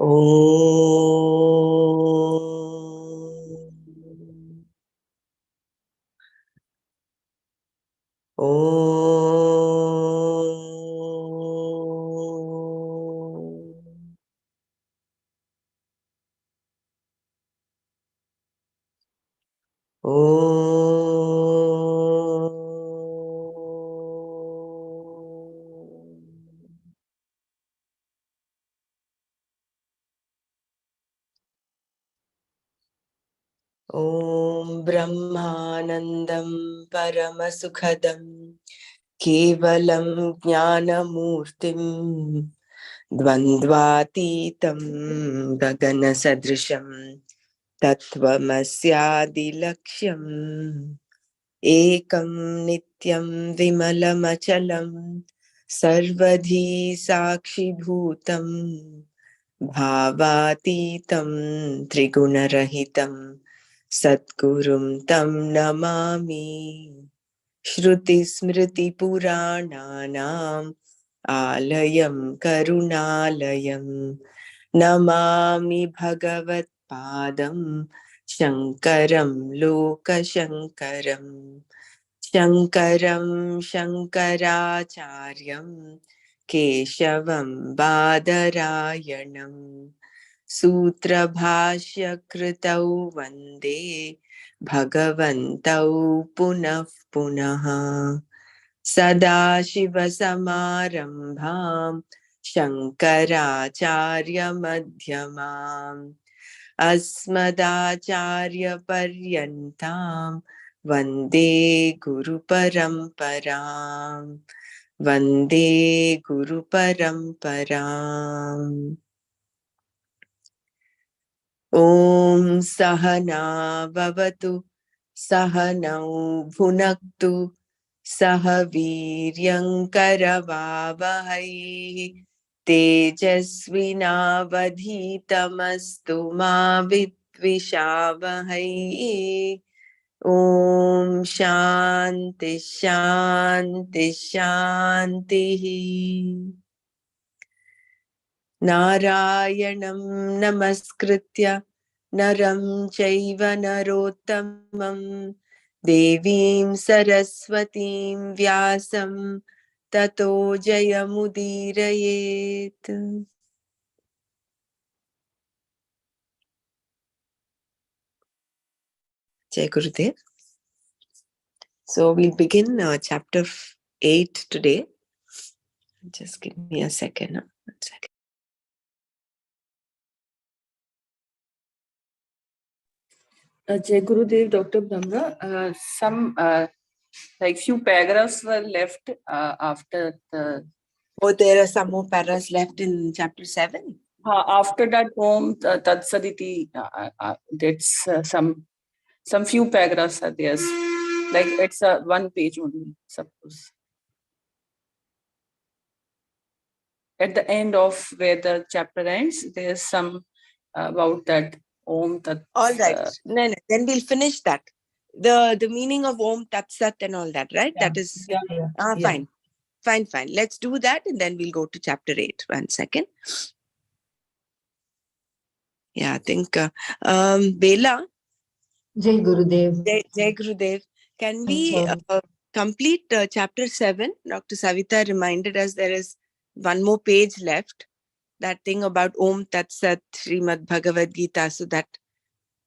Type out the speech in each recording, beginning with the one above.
ॐ ब्रह्मानन्दं परमसुखदं केवलं ज्ञानमूर्तिं द्वन्द्वातीतं गगनसदृशं तत्त्वमस्यादिलक्ष्यम् एकं नित्यं विमलमचलं सर्वधी साक्षिभूतं भावातीतं त्रिगुणरहितं सद्गुरुं तं नमामि। श्रुतिस्मृतिपुराणानाम् आलयं करुणालयं नमामि भगवत्पादं शङ्करं लोकशङ्करं शङ्करं शङ्कराचार्यं केशवं बादरायणं सूत्रभाष्यकृतौ वन्दे भगवन्तौ पुनः पुनः सदाशिवसमारम्भां शङ्कराचार्यमध्यमाम् अस्मदाचार्यपर्यन्तां वन्दे गुरुपरम्पराम् वन्दे गुरुपरम्पराम्। ॐ सहना भवतु सहनौ भुनक्तु सह वीर्यङ्करवावहै तेजस्विनावधीतमस्तु मा विद्विषावहै। ॐ शान्ति शान्ति शान्तिः। नारायणं नमस्कृत्य नरं चैव नरोत्तमं देवीं सरस्वतीं व्यासं ततो जयमुदीरयेत्। Jai Gurudev. So we'll begin chapter 8 today. Just give me a second. One second. Jai Gurudev, Dr. Brahma, some like few paragraphs were left after the... Oh, there are some more paragraphs left in chapter 7? After that, Om Tat Saditi, that's some few paragraphs are there. Like it's a one page only, suppose. At the end of where the chapter ends, there's some about that Om Tat. All right. No, then we'll finish that. The meaning of Om Tat Sat and all that, right? Yeah. That is Yeah. fine. Fine. Let's do that and then we'll go to chapter 8. 1 second. Yeah, I think Bela. Jai Gurudev. Jai Gurudev. Can we complete chapter 7? Dr. Savita reminded us there is one more page left. That thing about Om Tat Sat Srimad Bhagavad Gita. So that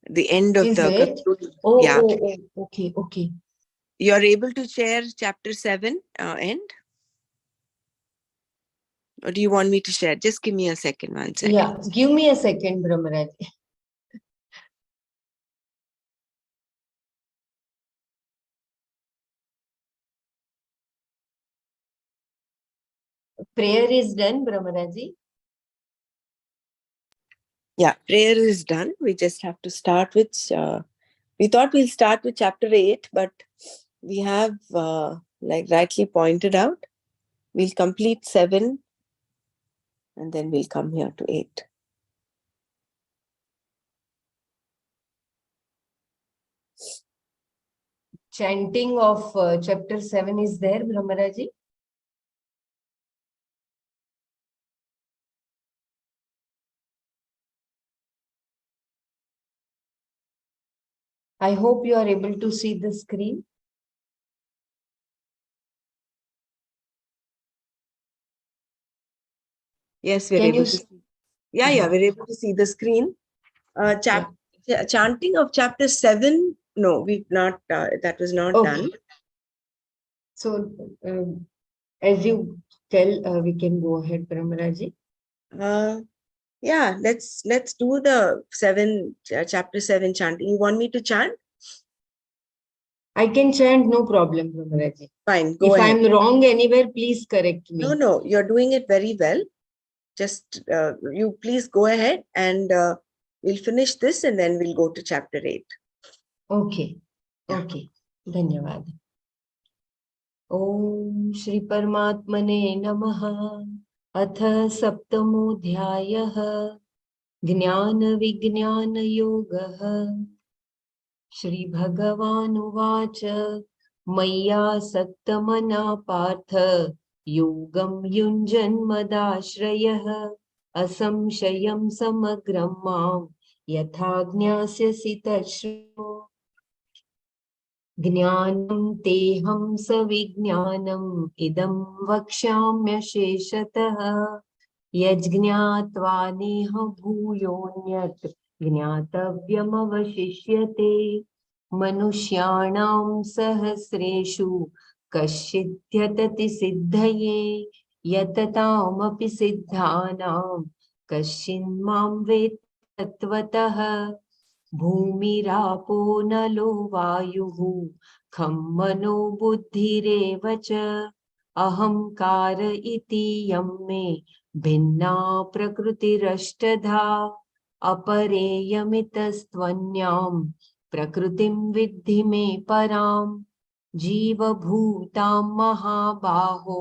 the end of Is the it? Okay. You're able to share chapter 7 end? Or do you want me to share? Just give me a second, 1 second. Yeah, give me a second, Brahmaraj. Prayer is done, Brahmaraji. Yeah, prayer is done. We just have to start with, we thought we'll start with chapter 8, but we have, like rightly pointed out, we'll complete 7 and then we'll come here to 8. Chanting of chapter 7 is there, Brahmaraji? I hope you are able to see the screen. Yes, we're Can able you to see? see. Yeah, we're able to see the screen. Chanting of chapter 7, no, we've not, that was not Okay. done. So, as you tell, we can go ahead, Paramaraji. Yeah, let's do the chapter 7 chanting. You want me to chant? I can chant, no problem, Paramaraji. Fine, go If ahead. I'm wrong anywhere, please correct me. No, you're doing it very well. Just you please go ahead and we'll finish this and then we'll go to chapter 8. Okay. Yeah. Okay. Dhanyavad. Om Shri Paramatmane Namaha. अथ सप्तमोऽध्यायः ज्ञानविज्ञानयोगः श्रीभगवानुवाच मय्यासक्तमना पार्थ योगं युञ्जन्मदाश्रयः असंशयं समग्रं मां यथा ज्ञास्यसि तच्छृणु ज्ञानं तेऽहं सविज्ञानम् इदं वक्ष्याम्यशेषतः यज्ज्ञात्वा नेह भूयोऽन्यत् ज्ञातव्यमवशिष्यते मनुष्याणां सहस्रेषु कश्चिद्यतति सिद्धये यततामपि सिद्धानां कश्चिन्मां वेत्ति तत्त्वतः भूमिरापो नलो वायुः खं मनो बुद्धिरेव च अहंकार इति यं मे भिन्ना प्रकृतिरष्टधा अपरेयमितस्त्वन्यां प्रकृतिं विद्धि मे परां जीवभूतां महाबाहो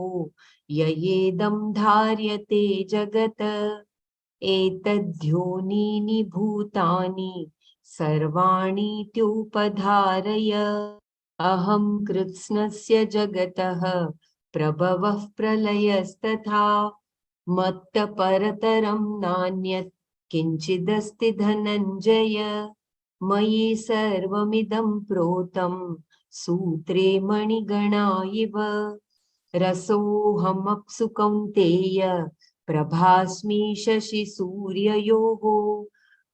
ययेदं धार्यते जगत् एतद्योनीनि भूतानि सर्वाणीत्युपधारय अहं कृत्स्नस्य जगतः प्रभवः प्रलयस्तथा मत्तः परतरं नान्यत् किञ्चिदस्ति धनञ्जय मयि सर्वमिदं प्रोतं सूत्रे मणिगणा इव रसोऽहमप्सु कौन्तेय प्रभास्मि शशिसूर्ययोः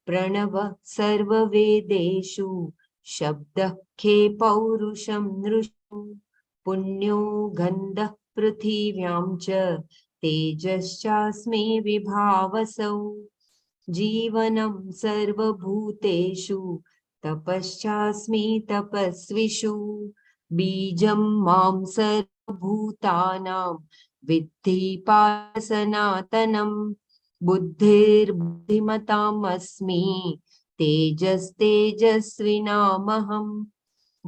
प्रणवः सर्ववेदेषु शब्दः खे पौरुषं नृषु पुण्यो गन्धः पृथिव्यां च तेजश्चास्मि विभावसौ जीवनं सर्वभूतेषु तपश्चास्मि तपस्विषु बीजं मां सर्वभूतानां विद्धि पार्थ सनातनं बुद्धिर्बुद्धिमताम् अस्मि तेजस्तेजस्विनामहं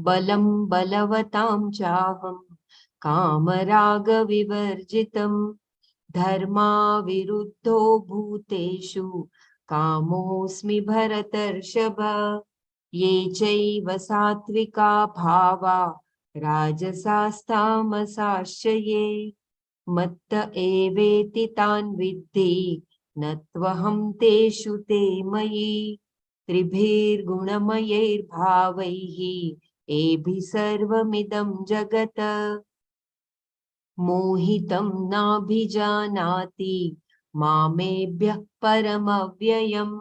बलं बलवतां चाहं कामरागविवर्जितं धर्माविरुद्धो भूतेषु कामोऽस्मि भरतर्षभ ये चैव सात्विका भावा राजसास्तामसाश्च ये मत्त एवेति तान् विद्धि न त्वहं तेषु ते मयि त्रिभिर्गुणमयैर्भावैः एभिः सर्वमिदं जगत् मोहितं नाभिजानाति मामेभ्यः परमव्ययम्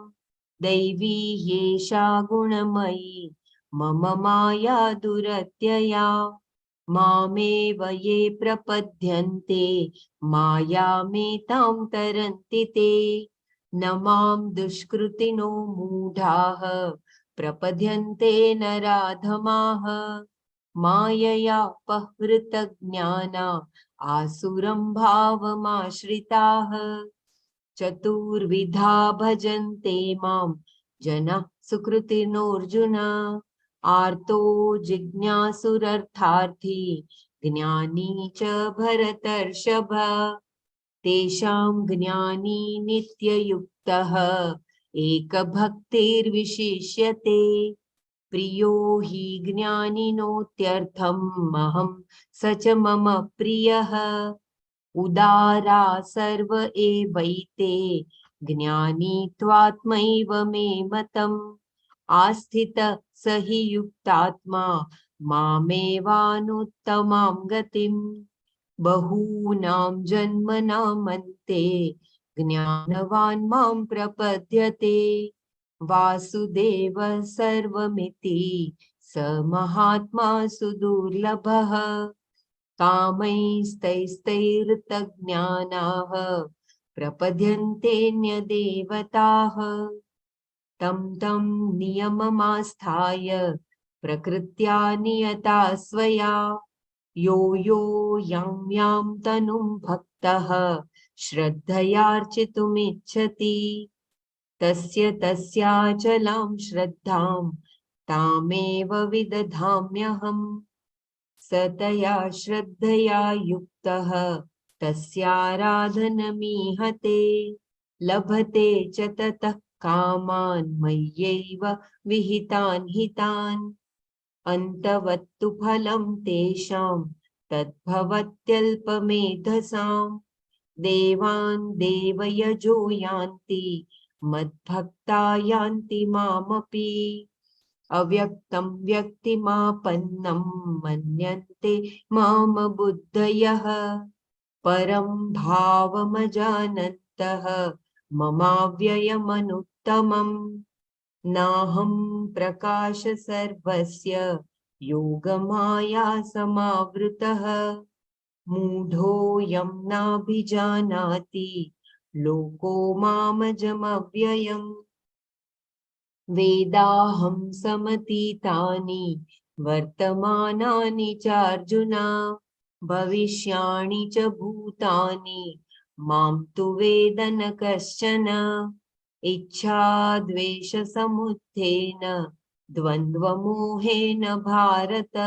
दैवी ह्येषा गुणमयी मम माया दुरत्यया मामेव ये प्रपद्यन्ते मायामेतां तरन्ति ते न मां दुष्कृतिनो मूढाः प्रपद्यन्ते नराधमाः माययापहृतज्ञाना आसुरं भावमाश्रिताः चतुर्विधा भजन्ते मां जनः सुकृतिनोऽर्जुन आर्तो जिज्ञासुरर्थार्थी ज्ञानी च भरतर्षभ तेषां ज्ञानी नित्ययुक्तः एकभक्तिर्विशिष्यते प्रियो हि ज्ञानिनोत्यर्थम् अहं स च मम प्रियः उदारा सर्व एवैते ज्ञानी त्वात्मैव मे मतम् आस्थित हि युक्तात्मा मामेवानुत्तमां गतिम् बहूनां जन्मनामन्ते ज्ञानवान् मां प्रपद्यते वासुदेव सर्वमिति स महात्मा सुदुर्लभः कामैस्तैस्तैर्तज्ञानाः प्रपद्यन्तेऽन्यदेवताः तं तं नियममास्थाय प्रकृत्या नियता स्वया यो यो यां यां तनुं भक्तः श्रद्धयार्चितुमिच्छति तस्य तस्याचलां श्रद्धां तामेव विदधाम्यहम् स तया श्रद्धया युक्तः तस्याराधनमीहते लभते च ततः कामान् मय्यैव विहितान् हितान् अन्तवत्तु फलं तेषां तद्भवत्यल्पमेधसाम् देवान् देवयजो यान्ति मद्भक्ता यान्ति मामपि अव्यक्तं व्यक्तिमापन्नं मन्यन्ते माम बुद्धयः परं भावमजानन्तः ममाव्ययमनुत्तमम् नाहं प्रकाश सर्वस्य योगमाया समावृतः मूढोऽयं नाभिजानाति लोको मामजमव्ययम् वेदाहं समतीतानि वर्तमानानि चार्जुन भविष्याणि च भूतानि मां तु वेद न कश्चन इच्छाद्वेषसमुत्थेन द्वन्द्वमोहेन भारत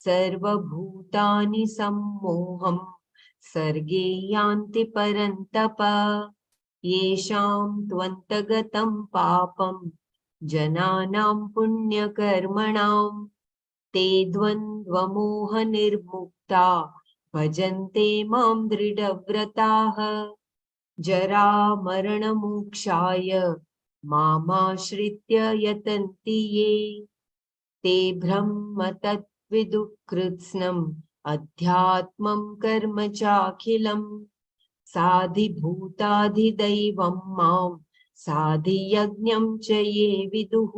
सर्वभूतानि सम्मोहं सर्गे यान्ति परन्तप येषां त्वन्तगतं पापं जनानां पुण्यकर्मणां ते द्वन्द्वमोहनिर्मुक्ता भजन्ते मां दृढव्रताः जरामरणमोक्षाय मामाश्रित्य यतन्ति ये ते ब्रह्म तद्विदुः कृत्स्नम् अध्यात्मं कर्म चाखिलम् साधिभूताधिदैवं मां साधियज्ञं च ये विदुः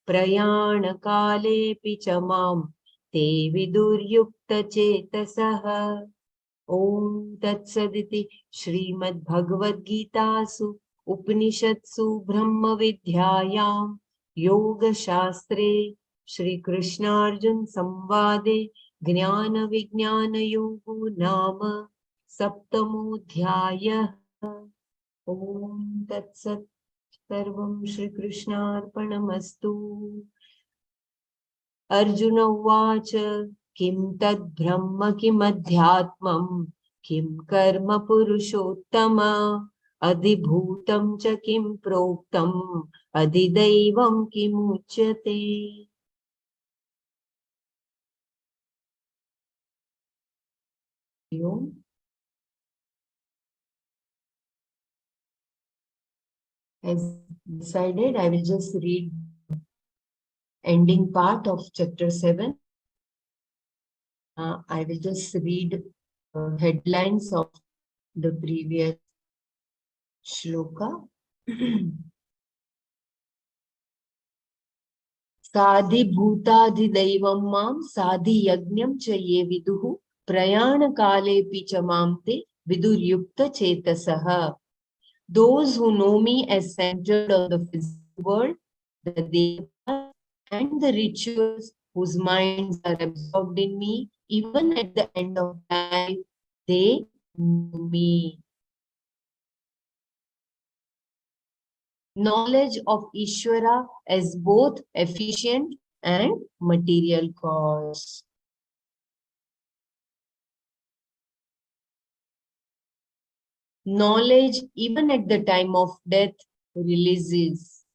प्रयाणकालेऽपि च मां ते विदुर्युक्तचेतसः ॐ तत्सदिति श्रीमद्भगवद्गीतासु उपनिषत्सु ब्रह्मविद्यायां योगशास्त्रे श्रीकृष्णार्जुन संवादे ज्ञानविज्ञानयोगो नाम सप्तमोऽध्यायः ॐ तत्सत् सर्वं श्रीकृष्णार्पणमस्तु अर्जुन उवाच किं तद्ब्रह्म किमध्यात्मं किं कर्म पुरुषोत्तम अधिभूतं च किं प्रोक्तम् अधिदैवं किमुच्यते As decided, I will just read ending part of chapter 7. I will just read headlines of the previous shloka. साधिभूताधिदैवं मां साधियज्ञं च ये विदुः प्रयाणकालेऽपि च मां ते विदुर्युक्तचेतसः. Those who know me as centered on the physical world, the devas and the rituals whose minds are absorbed in me, even at the end of life, they know me. Knowledge of Ishvara as both efficient and material cause. Knowledge even at the time of death releases.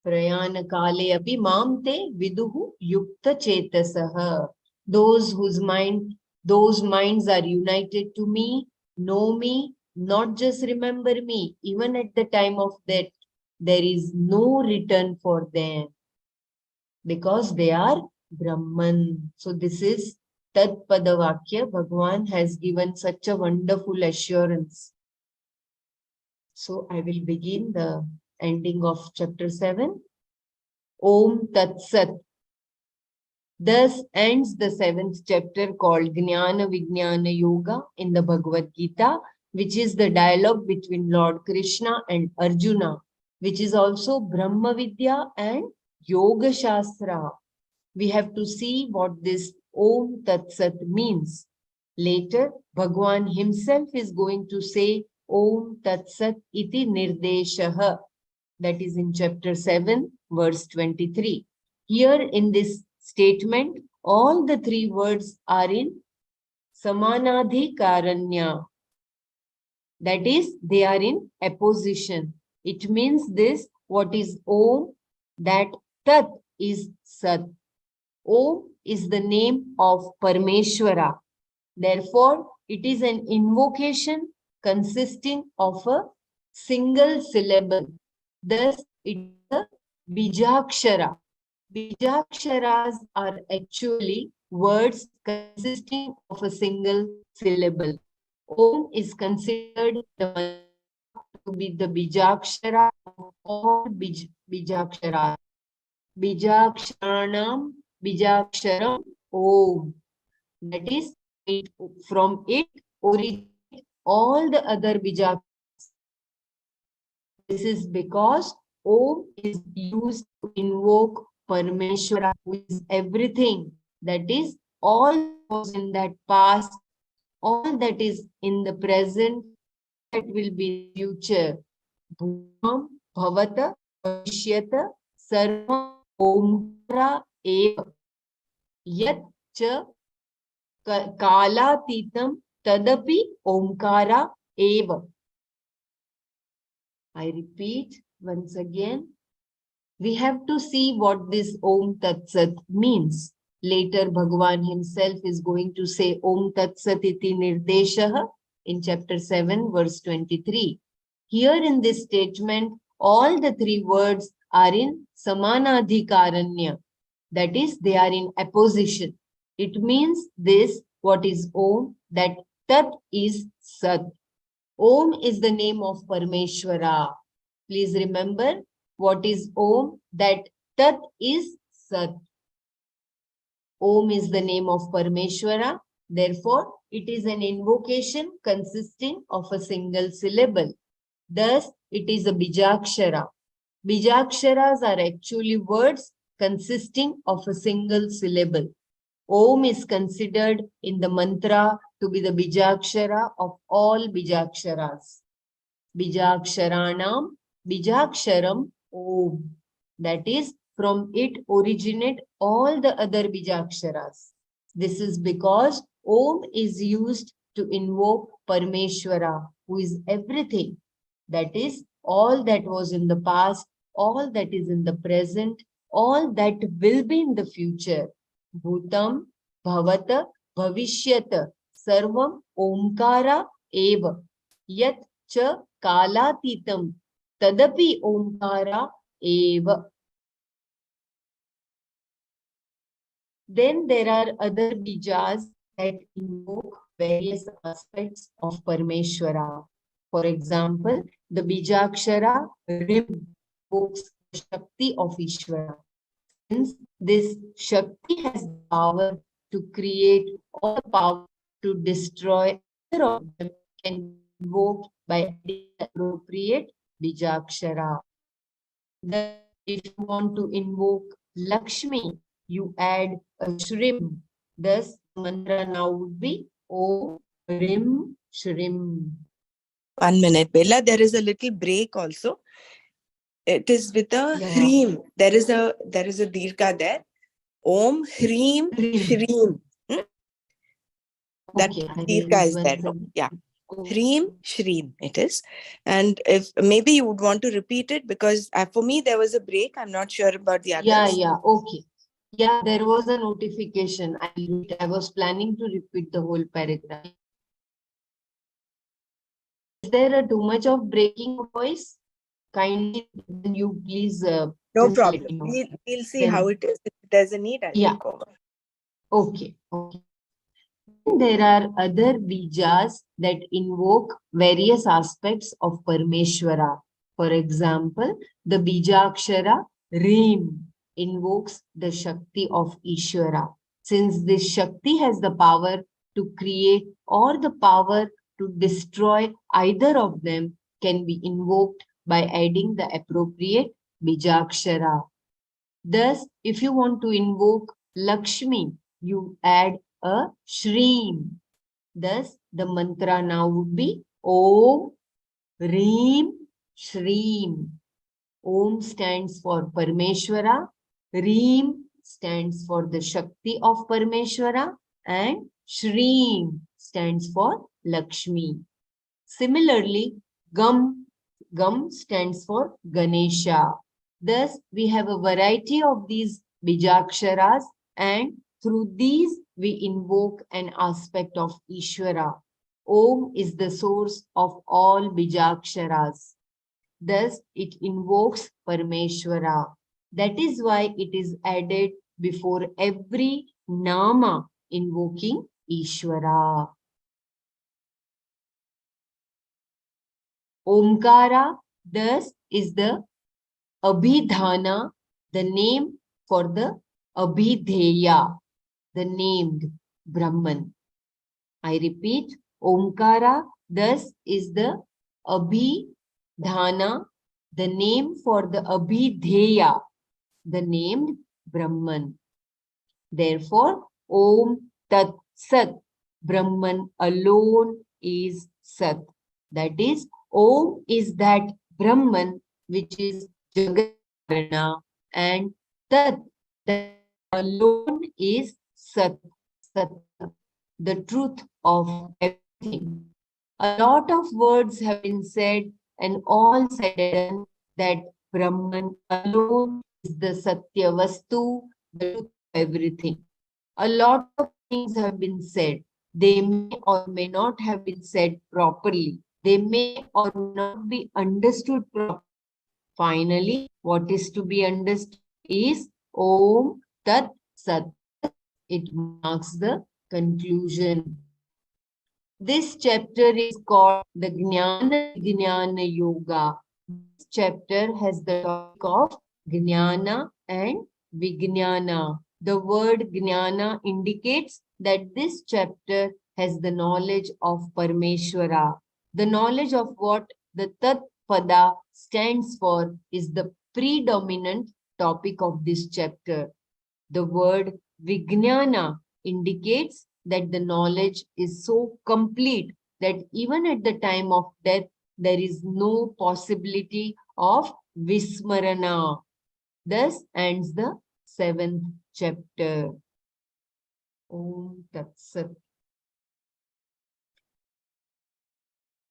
Prayana kale api mam te viduhu yukta chetasaha. Those whose minds are united to me, know me, not just remember me, even at the time of death, there is no return for them. because they are Brahman. So this is Tat Padavakya. Bhagwan has given such a wonderful assurance. So I will begin the ending of chapter 7. Om Tat Sat. Thus ends the 7th chapter called Jnana Vijnana Yoga in the Bhagavad Gita, which is the dialogue between Lord Krishna and Arjuna, which is also Brahma Vidya and Yoga Shastra. We have to see what this Om Tat Sat means. Later, Bhagwan himself is going to say Om Tat Sat iti nirdeshaha. That is in chapter 7, verse 23. Here in this statement, all the three words are in Samanadhikaranya. That is, they are in apposition. It means this, what is Om, that Tat is Sat. Om is the name of Parmeshwara. Therefore, it is an invocation consisting of a single syllable. Thus, it is a Bijakshara. Bijaksharas are actually words consisting of a single syllable. Om is considered the mantra to be the Bijakshara of all Bijaksharas. Bijaksharanam Bijaksharam Om. That is, from it originate all the other Bijaksharas. This is because Om is used to invoke Parmeshwara, who is everything. That is, all that was in that past, all that is in the present, that will be future. Bhumam Bhavata Bhavishyata Sarva Omkara Eva. Yat cha Kalatitam Tadapi Omkara Eva. I repeat once again. We have to see what this Om Tat Sat means. Later, Bhagwan himself is going to say Om Tat Sat iti nirdeshaha in chapter 7, verse 23. Here in this statement, all the three words are in Samanadhikaranya. That is, they are in apposition. It means this, what is Om, that Tat is Sat. Om is the name of Parmeshwara. Please remember, what is Om? That Tat is Sat. Om is the name of Parmeshwara. Therefore, it is an invocation consisting of a single syllable. Thus, it is a Bijakshara. Bijaksharas are actually words consisting of a single syllable. Om is considered in the mantra to be the Bijakshara of all Bijaksharas. Bijaksharanam Bijaksharam Om. That is, from it originate all the other Bijaksharas. This is because Om is used to invoke Parmeshwara, who is everything. That is, all that was in the past, all that is in the present, all that will be in the future. Bhutam, Bhavata, Bhavishyata, Sarvam, Omkara, Eva. Yat cha Kalatitam, Tadapi Omkara, Eva. Then there are other bijas that invoke various aspects of Parmeshwara. For example, the Bijakshara Rim invokes the Shakti of Ishvara. Since this Shakti has the power to create or the power to destroy other objects, can be invoked by adding the appropriate Bijakshara. Thus, if you want to invoke Lakshmi, you add a Shrim. Thus, the mantra now would be Om Rim Shrim. 1 minute, Bella. There is a little break also. It is with a Hreem. There is a Dirgha there. Om Hreem Shreem. That Dirgha is there. No? Yeah. Hreem Shreem it is. And if maybe you would want to repeat it, because for me there was a break. I'm not sure about the others. Yeah, okay. Yeah, there was a notification. I was planning to repeat the whole paragraph. Is there too much of breaking voice? Kindly, you please. No problem. We'll see how it is. If there's a need, I'll take over. Okay. Then there are other bijas that invoke various aspects of Parmeshwara. For example, the bijakshara Reem invokes the Shakti of Ishvara. Since this Shakti has the power to create or the power to destroy, either of them can be invoked by adding the appropriate bijakshara. Thus, if you want to invoke Lakshmi, you add a Shreem. Thus, the mantra now would be Om Reem Shreem. Om stands for Parmeshwara, Reem stands for the Shakti of Parmeshwara, and Shreem stands for Lakshmi. Similarly, Gam stands for Ganesha. Thus, we have a variety of these bijaksharas, and through these we invoke an aspect of Ishvara. Om is the source of all bijaksharas. Thus, it invokes Parmeshwara. That is why it is added before every nama invoking Ishvara. Omkara, thus, is the Abhidhana, the name for the Abhidheya, the named Brahman. I repeat, Omkara, thus, is the Abhidhana, the name for the Abhidheya, the named Brahman. Therefore, Om Tat Sat, Brahman alone is Sat. That is, Om is that Brahman which is Jagat Karana, and Tat, that alone is Sat, Satya, the truth of everything. A lot of words have been said, and all said and done that Brahman alone is the Satya Vastu, the truth of everything. A lot of things have been said. They may or may not have been said properly. They may or may not be understood properly. Finally, what is to be understood is Om Tat Sat. It marks the conclusion. This chapter is called the Jnana Yoga. This chapter has the topic of Jnana and Vijnana. The word Jnana indicates that this chapter has the knowledge of Parmeshwara. The knowledge of what the Tat Pada stands for is the predominant topic of this chapter. The word Vijnana indicates that the knowledge is so complete that even at the time of death, there is no possibility of Vismarana. Thus ends the 7th chapter. Om Tat Sat.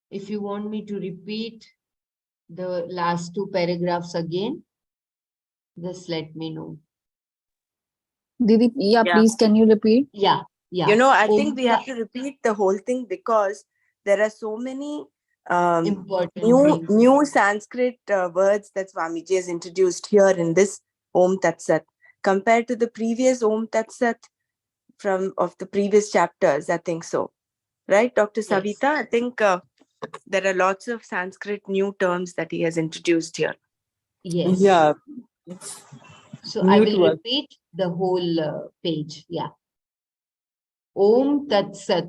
If you want me to repeat the last two paragraphs again, just let me know. Didi, yeah, Yeah. please, can you repeat? Yeah. I think we have to repeat the whole thing because there are so many important new Sanskrit words that Swamiji has introduced here in this Om Tat Sat compared to the previous Om Tat Sat of the previous chapters. I think so, right, Dr. Savita? I think there are lots of Sanskrit new terms that he has introduced here. Yes. Yeah. So I New will to us. repeat the whole page. Yeah. Om Tat Sat.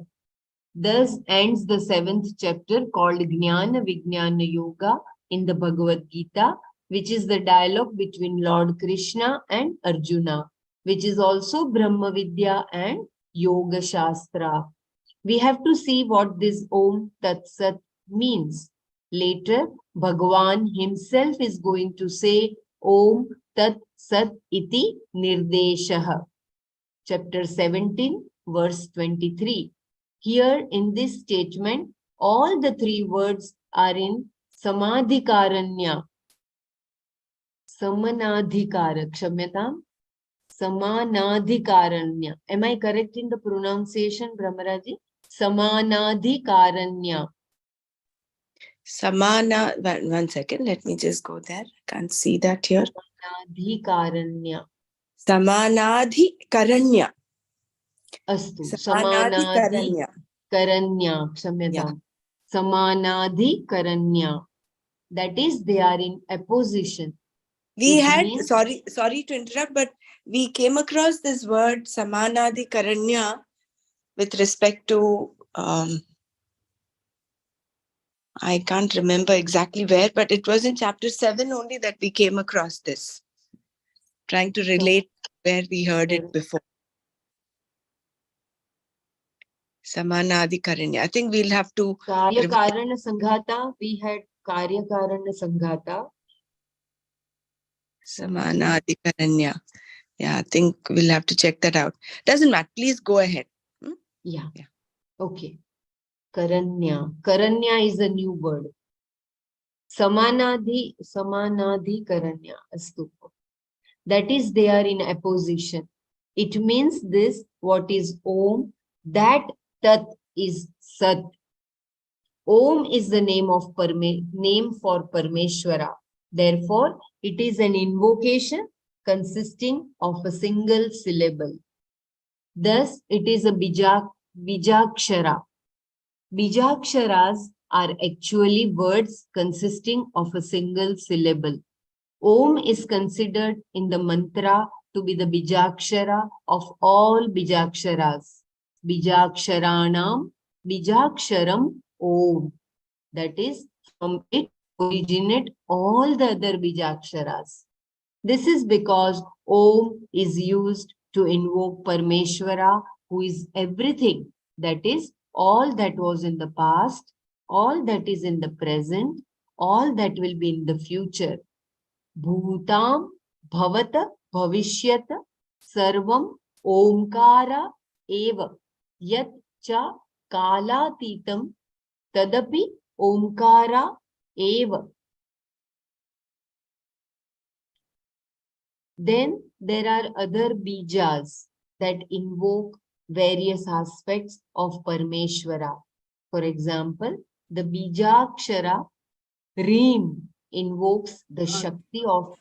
Thus ends the 7th chapter called Jnana Vijnana Yoga in the Bhagavad Gita, which is the dialogue between Lord Krishna and Arjuna, which is also Brahma Vidya and Yoga Shastra. We have to see what this Om Tat Sat means. Later, Bhagavan himself is going to say Om Tat Sat iti Nirdeshaha. Chapter 17, verse 23. Here in this statement, all the three words are in Samadhikaranya. Samanadhikara, Kshamyatam. Samanadhikaranya. Am I correct in the pronunciation, Brahmaraji? Samanadhikaranya. Samana, one second, let me just go there. I can't see that here. Samanadhikaranya. Samanadhikaranya. Astu. Samanadhikaranya. Karanya. Kshamyatam. Samanadhikaranya. That is, they are in opposition. We It had, means- sorry to interrupt, but we came across this word Samanadhikaranya with respect to, I can't remember exactly where, but it was in chapter 7 only that we came across this. Trying to relate where we heard it before. Samanadhikaranya. I think we'll have to. Karya Karana Sanghata. We had Karya Karana Sanghata. Samanadhikaranya. Yeah, I think we'll have to check that out. Doesn't matter. Please go ahead. Yeah. Okay. Karanya. Karanya is a new word. Samanadhi Karanya. Astu. That is, they are in opposition. It means this, what is Om, that Tat is Sat. Om is the name for Parmeshwara. Therefore, it is an invocation consisting of a single syllable. Thus, it is a Bijakshara. Bijaksharas are actually words consisting of a single syllable. Om is considered in the mantra to be the Bijakshara of all Bijaksharas. Bijaksharanam, Bijaksharam, Om. That is, from it originate all the other Bijaksharas. This is because Om is used to invoke Parmeshwara, who is everything. That is, all that was in the past, all that is in the present, all that will be in the future. Bhutam, Bhavata, Bhavishyata, Sarvam, Omkara, Eva, Yat cha Kalatitam, Tadapi, Omkara, Eva. Then there are other bijas that invoke various aspects of Parmeshwara. For example, the Bijakshara Reem invokes the Shakti of.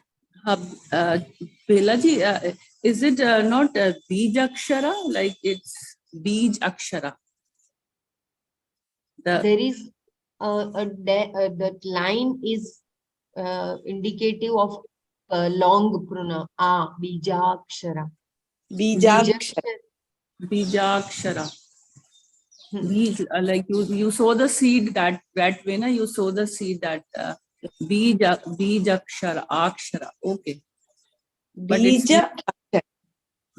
Belaji, is it not Bijakshara? Like it's Bij Akshara. There is that line is indicative of long pronoun. Bijakshara. Bijakshara. Bijakshara. Like you sow the seed that way, na? You sow the seed that Bijakshara, Akshara. Okay. But it's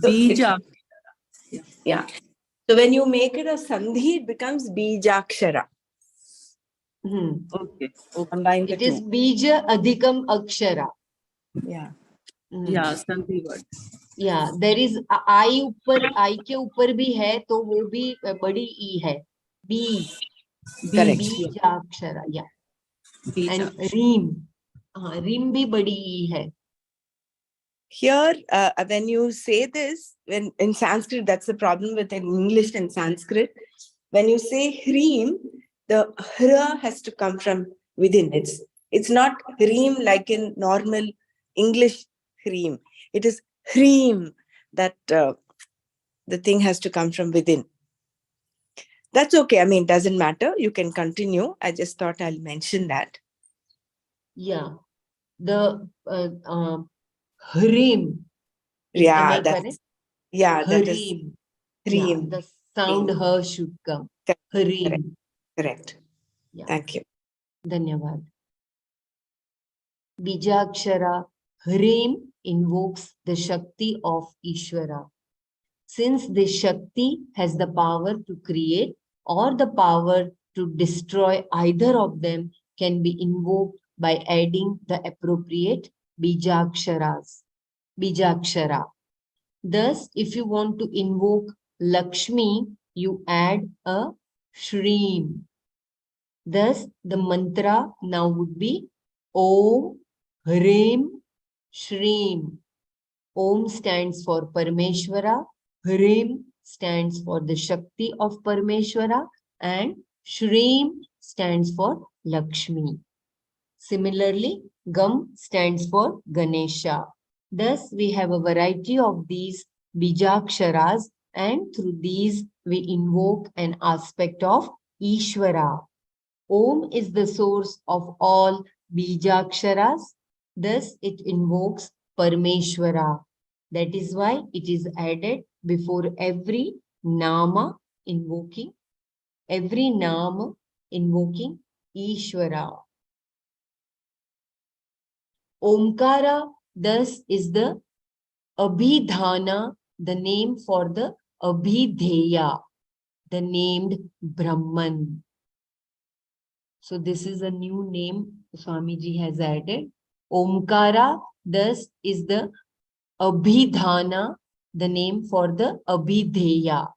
Bija. Yeah. Yeah. So when you make it a sandhi, it becomes Bijakshara. Okay. Combine the It two. is Bija Adhikam Akshara. Yeah. Yeah, sandhi word. Yeah, there is I के ऊपर भी है तो वो भी बड़ी ई है. B. Correct. Bijakshara. Yeah. Bija. And Reem. Reem भी बड़ी ई है. Here, when you say this, when in Sanskrit, that's the problem with English and Sanskrit. When you say hreem, the hra has to come from within. It's not hreem like in normal English hreem. It is hreem that the thing has to come from within. That's okay. I mean, it doesn't matter. You can continue. I just thought I'll mention that. Yeah. The Hreem. Yeah, am I that's correct? yeah, that is Hreem. Yeah, hreem. the sound her should come. Hreem. Correct. Yeah. Thank you. Dhanyavad. Bijakshara Hreem invokes the Shakti of Ishvara. Since this Shakti has the power to create or the power to destroy, either of them can be invoked by adding the appropriate Bijaksharas. Bijakshara. Thus, if you want to invoke Lakshmi, you add a Shreem. Thus, the mantra now would be Om Hreem Shreem. Om stands for Parmeshwara, Hreem stands for the Shakti of Parmeshwara, and Shreem stands for Lakshmi. Similarly, Gam stands for Ganesha. Thus, we have a variety of these bijaksharas, and through these we invoke an aspect of Ishvara. Om is the source of all bijaksharas. Thus, it invokes Parmeshwara. That is why it is added before every nama invoking Ishvara. Omkara thus is the Abhidhana, the name for the Abhidheya, the named Brahman. So this is a new name Swamiji has added. Omkara thus is the Abhidhana, the name for the Abhidheya,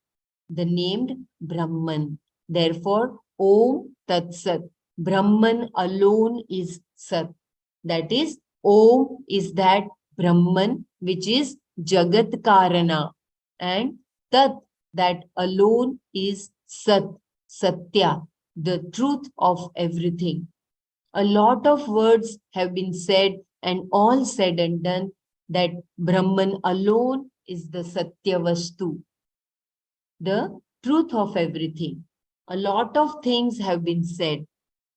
the named Brahman. Therefore, Om Tat Sat. Brahman alone is Sat. That is, Om is that Brahman which is Jagat Karana, and Tat, that alone is Sat, Satya, the truth of everything. A lot of words have been said, and all said and done, that Brahman alone is the Satya Vastu, the truth of everything. A lot of things have been said.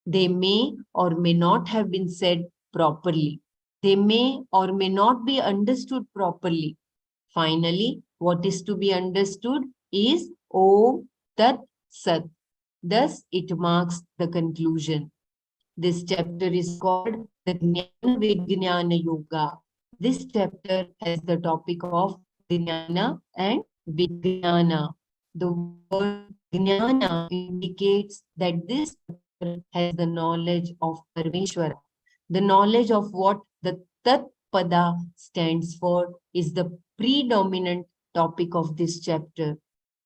They may or may not have been said properly. They may or may not be understood properly. Finally, what is to be understood is Om Tat Sat. Thus, it marks the conclusion. This chapter is called the Jnana Vijnana Yoga. This chapter has the topic of Jnana and Vijnana. The word Jnana indicates that this chapter has the knowledge of Parmeshwara. The knowledge of what the Tat Pada stands for is the predominant topic of this chapter.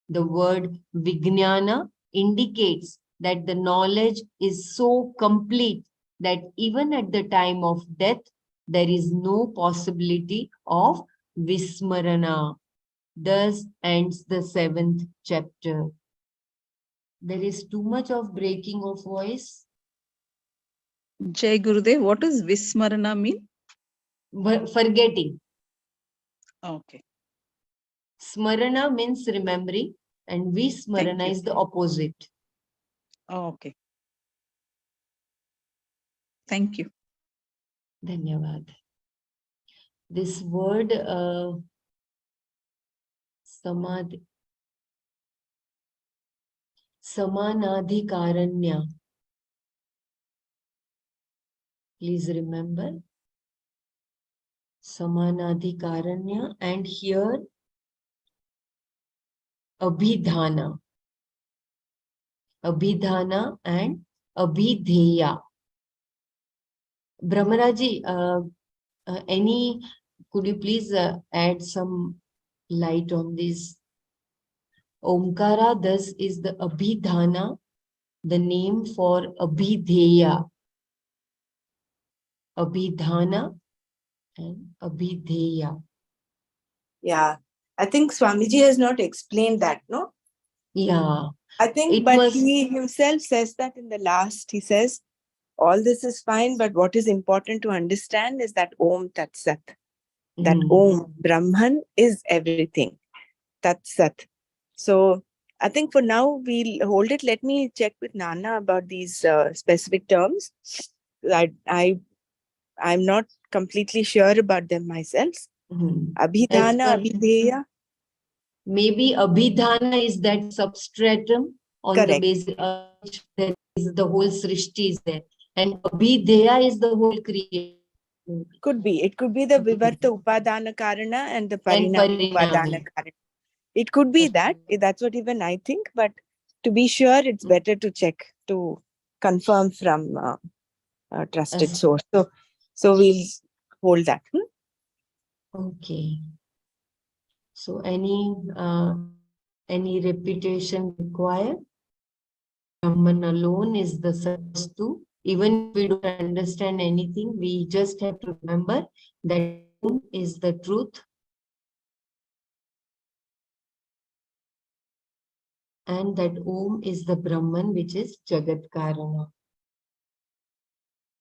The word Vijnana indicates that the knowledge is so complete that even at the time of death, there is no possibility of Vismarana. Thus ends the 7th chapter. There is too much of breaking of voice. Jai Gurudev, what does Vismarana mean? Forgetting. Okay. Smarana means remembering, and Vismarana you. is the opposite. Okay. Thank you. Dhanyavad. This word samadhi, samanadhikaranya. Please remember samanadhikaranya, and here abhidhana. Abhidhana and abhidheya. Brahmaraji, could you please add some light on this? Omkara thus is the abhidhana, the name for abhidheya. Abhidhana and abhidheya. Yeah, I think Swamiji has not explained that, no? Yeah. I think, but he himself says that in the last, he says, all this is fine, but what is important to understand is that Om Tat Sat. That Om, Brahman is everything. Tat Sat. So I think for now we'll hold it. Let me check with Nana about these specific terms. I'm not completely sure about them myself. Abhidhana, Abhidheya. Maybe Abhidhana is that substratum on Correct. the basis of which there is the whole Srishti is there. And Abhidheya is the whole creation. Could be. It could be the Vivarta Upadana Karana and the Parinama Upadana Karana. It could be that. That's what even I think. But to be sure, it's better to check, to confirm from a trusted source. So we'll hold that. Okay. So any repetition required? Brahman alone is the Sastu. Even if we don't understand anything, we just have to remember that Om is the truth. And that Om is the Brahman, which is Jagat Karana.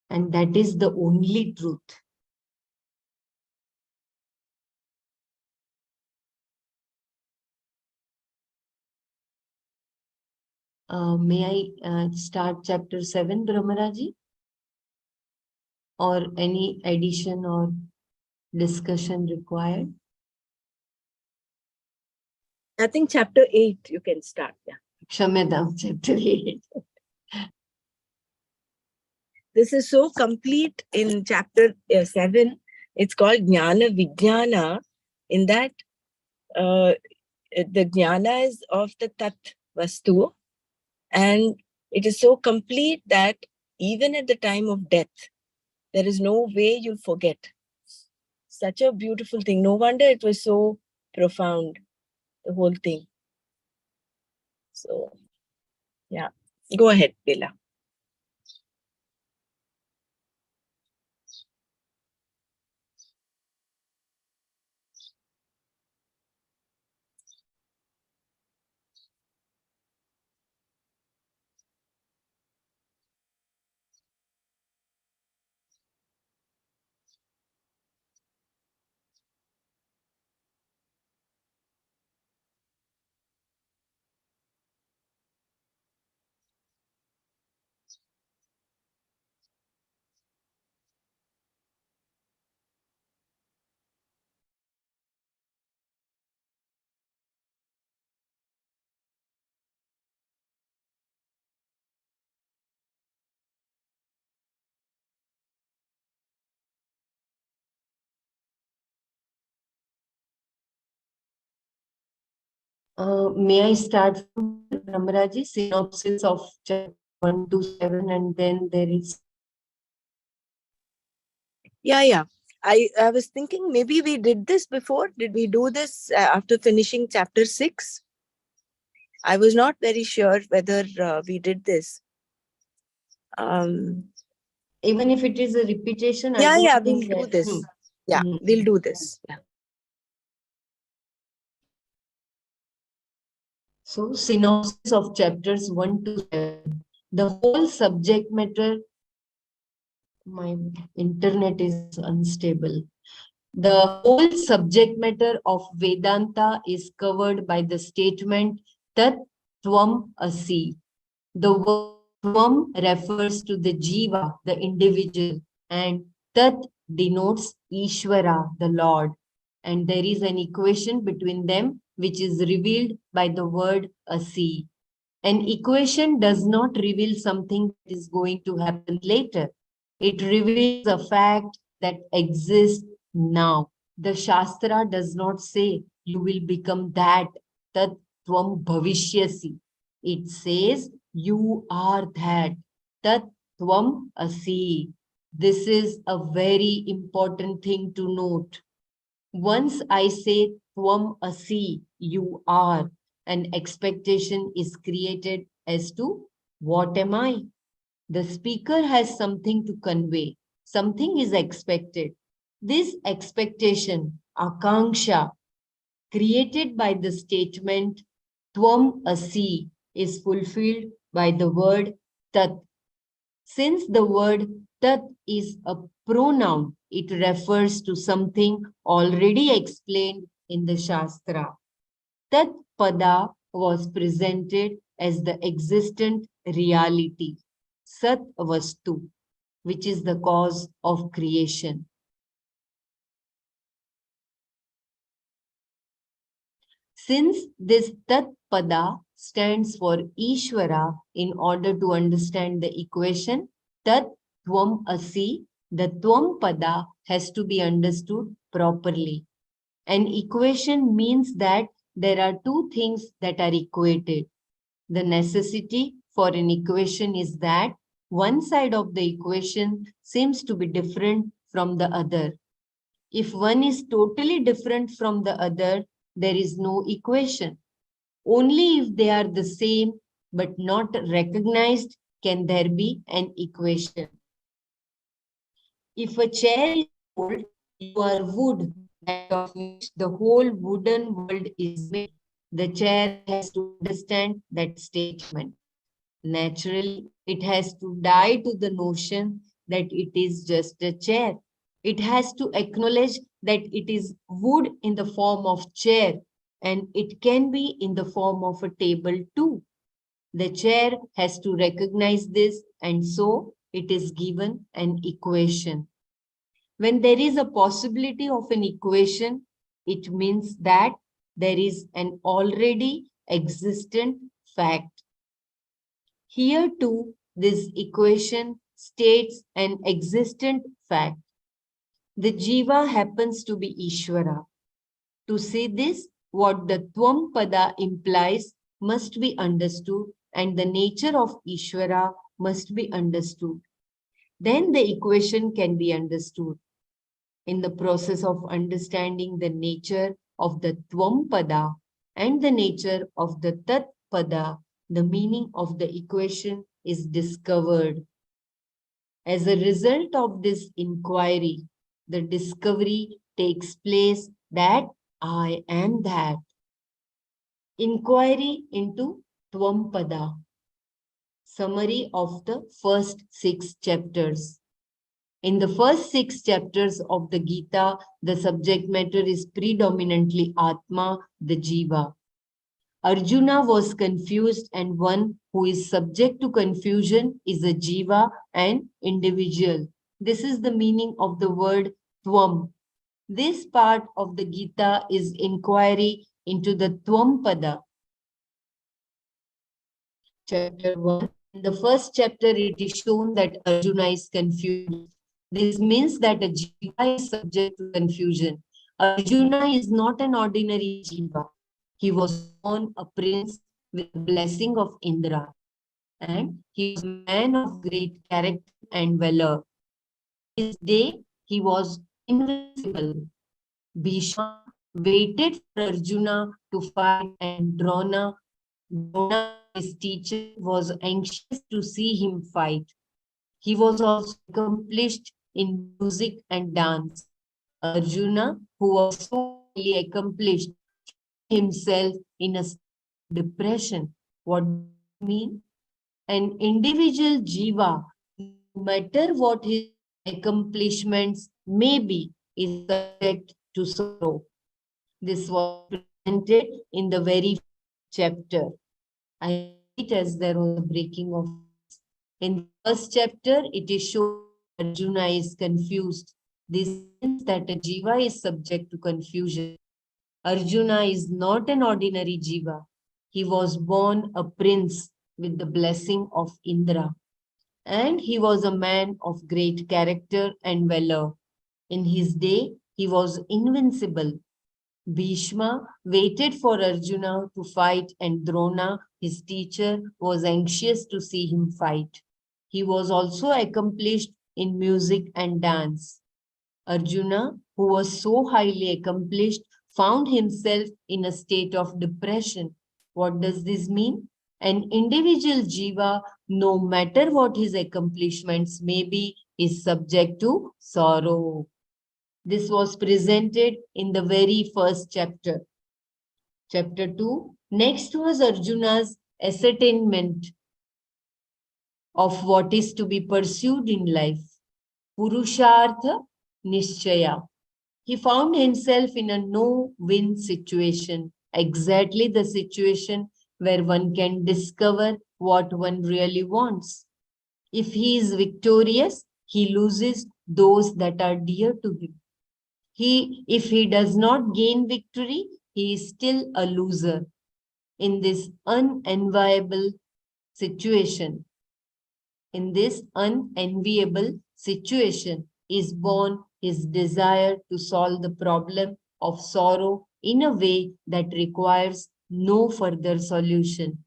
And that is the only truth. May I start chapter 7, Brahmaraji? Or any addition or discussion required? I think chapter 8 you can start. Yeah. Kshamedam, chapter 8. This is so complete in chapter 7. It's called Jnana Vijnana. In that, the Jnana is of the Tat Vastu. And it is so complete that even at the time of death, there is no way you'll forget. Such a beautiful thing. No wonder it was so profound, the whole thing. So, yeah. Go ahead, Bella. May I start from Brahmaraji, synopsis of chapter 1 to 7, and then there is. Yeah. I was thinking maybe we did this before. Did we do this after finishing chapter 6? I was not very sure whether we did this. Even if it is a repetition, I Yeah, don't we'll think do that. this. Yeah, we'll do this. Yeah. So, synopsis of chapters 1 to 7. The whole subject matter, my internet is unstable. The whole subject matter of Vedanta is covered by the statement Tat Tvam Asi. The word Tvam refers to the Jiva, the individual, and Tat denotes Ishvara, the Lord. And there is an equation between them which is revealed by the word Asi. An equation does not reveal something that is going to happen later. It reveals a fact that exists now. The Shastra does not say you will become that, tat tvam bhavishyasi. It says you are that, tat tvam asi. This is a very important thing to note. Once I say Tvam Asi, you are, an expectation is created as to what am I? The speaker has something to convey, something is expected. This expectation, Akanksha, created by the statement Tvam Asi, is fulfilled by the word Tat. Since the word tat is a pronoun, it refers to something already explained in the Shastra. Tat pada was presented as the existent reality, Sat Vastu, which is the cause of creation. Since this Tat pada stands for Ishvara, in order to understand the equation Tat Tvam Asi, the Tvam pada has to be understood properly. An equation means that there are two things that are equated. The necessity for an equation is that one side of the equation seems to be different from the other. If one is totally different from the other, there is no equation. Only if they are the same but not recognized can there be an equation. If a chair is told you are wood, that of which the whole wooden world is made, the chair has to understand that statement. Naturally, it has to die to the notion that it is just a chair. It has to acknowledge that it is wood in the form of chair, and it can be in the form of a table too. The chair has to recognize this, and so it is given an equation. When there is a possibility of an equation, it means that there is an already existent fact. Here too, this equation states an existent fact. The Jiva happens to be Ishvara. To see this, what the Tvam Pada implies must be understood, and the nature of Ishvara must be understood. Then the equation can be understood. In the process of understanding the nature of the Tvam Pada and the nature of the Tat Pada, the meaning of the equation is discovered. As a result of this inquiry, the discovery takes place that I am that. Inquiry into Tvam Pada. Summary of the first 6 chapters. In the first 6 chapters of the Gita, the subject matter is predominantly Atma, the Jiva. Arjuna was confused, and one who is subject to confusion is a Jiva, an individual. This is the meaning of the word Tvam. This part of the Gita is inquiry into the Tvam Pada. Chapter 1. In the first chapter, it is shown that Arjuna is confused. This means that a Jiva is subject to confusion. Arjuna is not an ordinary Jiva. He was born a prince with the blessing of Indra, and he was a man of great character and valor. In his day, he was invincible. Bhishma waited for Arjuna to fight, and Drona, his teacher, was anxious to see him fight. He was also accomplished in music and dance. Arjuna, who was so highly accomplished, found himself in a state of depression. What does it mean? An individual jiva, no matter what his accomplishments may be, is subject to sorrow. This was presented in the very chapter. I repeat, as there was a breaking of voice. In the first chapter, it is shown that Arjuna is confused. This means that a jiva is subject to confusion. Arjuna is not an ordinary jiva. He was born a prince with the blessing of Indra. And he was a man of great character and valor. In his day, he was invincible. Bhishma waited for Arjuna to fight, and Drona, his teacher, was anxious to see him fight. He was also accomplished in music and dance. Arjuna, who was so highly accomplished, found himself in a state of depression. What does this mean? An individual jiva, no matter what his accomplishments may be, is subject to sorrow. This was presented in the very first chapter. Chapter 2. Next was Arjuna's ascertainment of what is to be pursued in life. Purushartha Nishchaya. He found himself in a no-win situation, exactly the situation where one can discover what one really wants. If he is victorious, he loses those that are dear to him. If he does not gain victory, he is still a loser. In this unenviable situation, is born his desire to solve the problem of sorrow in a way that requires no further solution.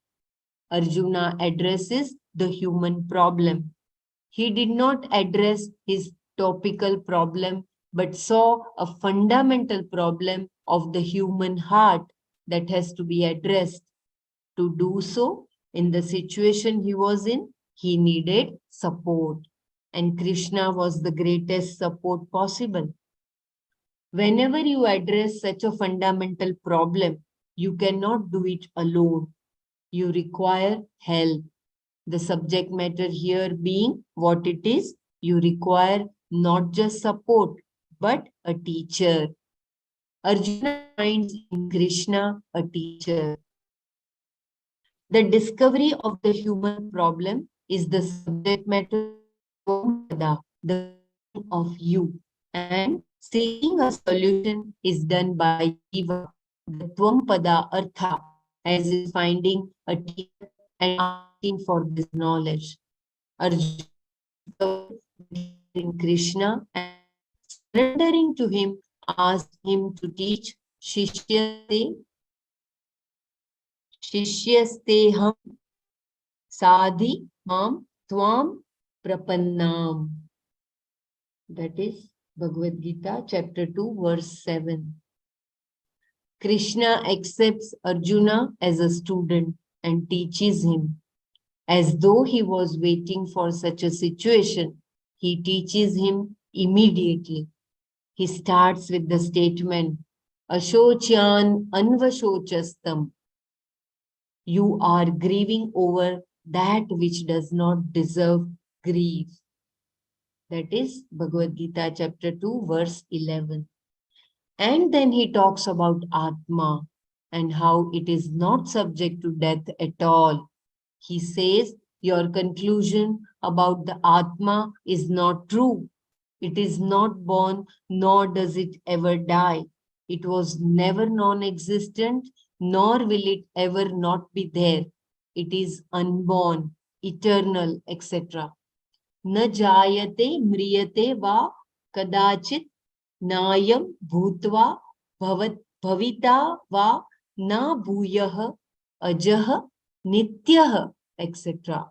Arjuna addresses the human problem. He did not address his topical problem, but saw a fundamental problem of the human heart that has to be addressed. To do so, in the situation he was in, he needed support. And Krishna was the greatest support possible. Whenever you address such a fundamental problem, you cannot do it alone. You require help. The subject matter here being what it is, you require not just support, but a teacher. Arjuna finds in Krishna a teacher. The discovery of the human problem is the subject matter Tvampada, the being of you, and seeking a solution is done by Jiva, the Tvampada Artha, as is finding a teacher and asking for this knowledge. Arjuna discovered in Krishna and surrendering to him asked him to teach Shishyasteham Sadhi Mam Tvam Prapannam. That is Bhagavad Gita, chapter 2, verse 7. Krishna accepts Arjuna as a student and teaches him. As though he was waiting for such a situation, he teaches him immediately. He starts with the statement, Ashocyan Anvashochastam. You are grieving over that which does not deserve grief. That is Bhagavad Gita chapter 2 verse 11. And then he talks about Atma and how it is not subject to death at all. He says your conclusion about the Atma is not true. It is not born, nor does it ever die. It was never non-existent, nor will it ever not be there. It is unborn, eternal, etc. न जायते म्रियते वा कदाचित नायम भूत्वा भविता वा न भूयः अजः nityah, etc.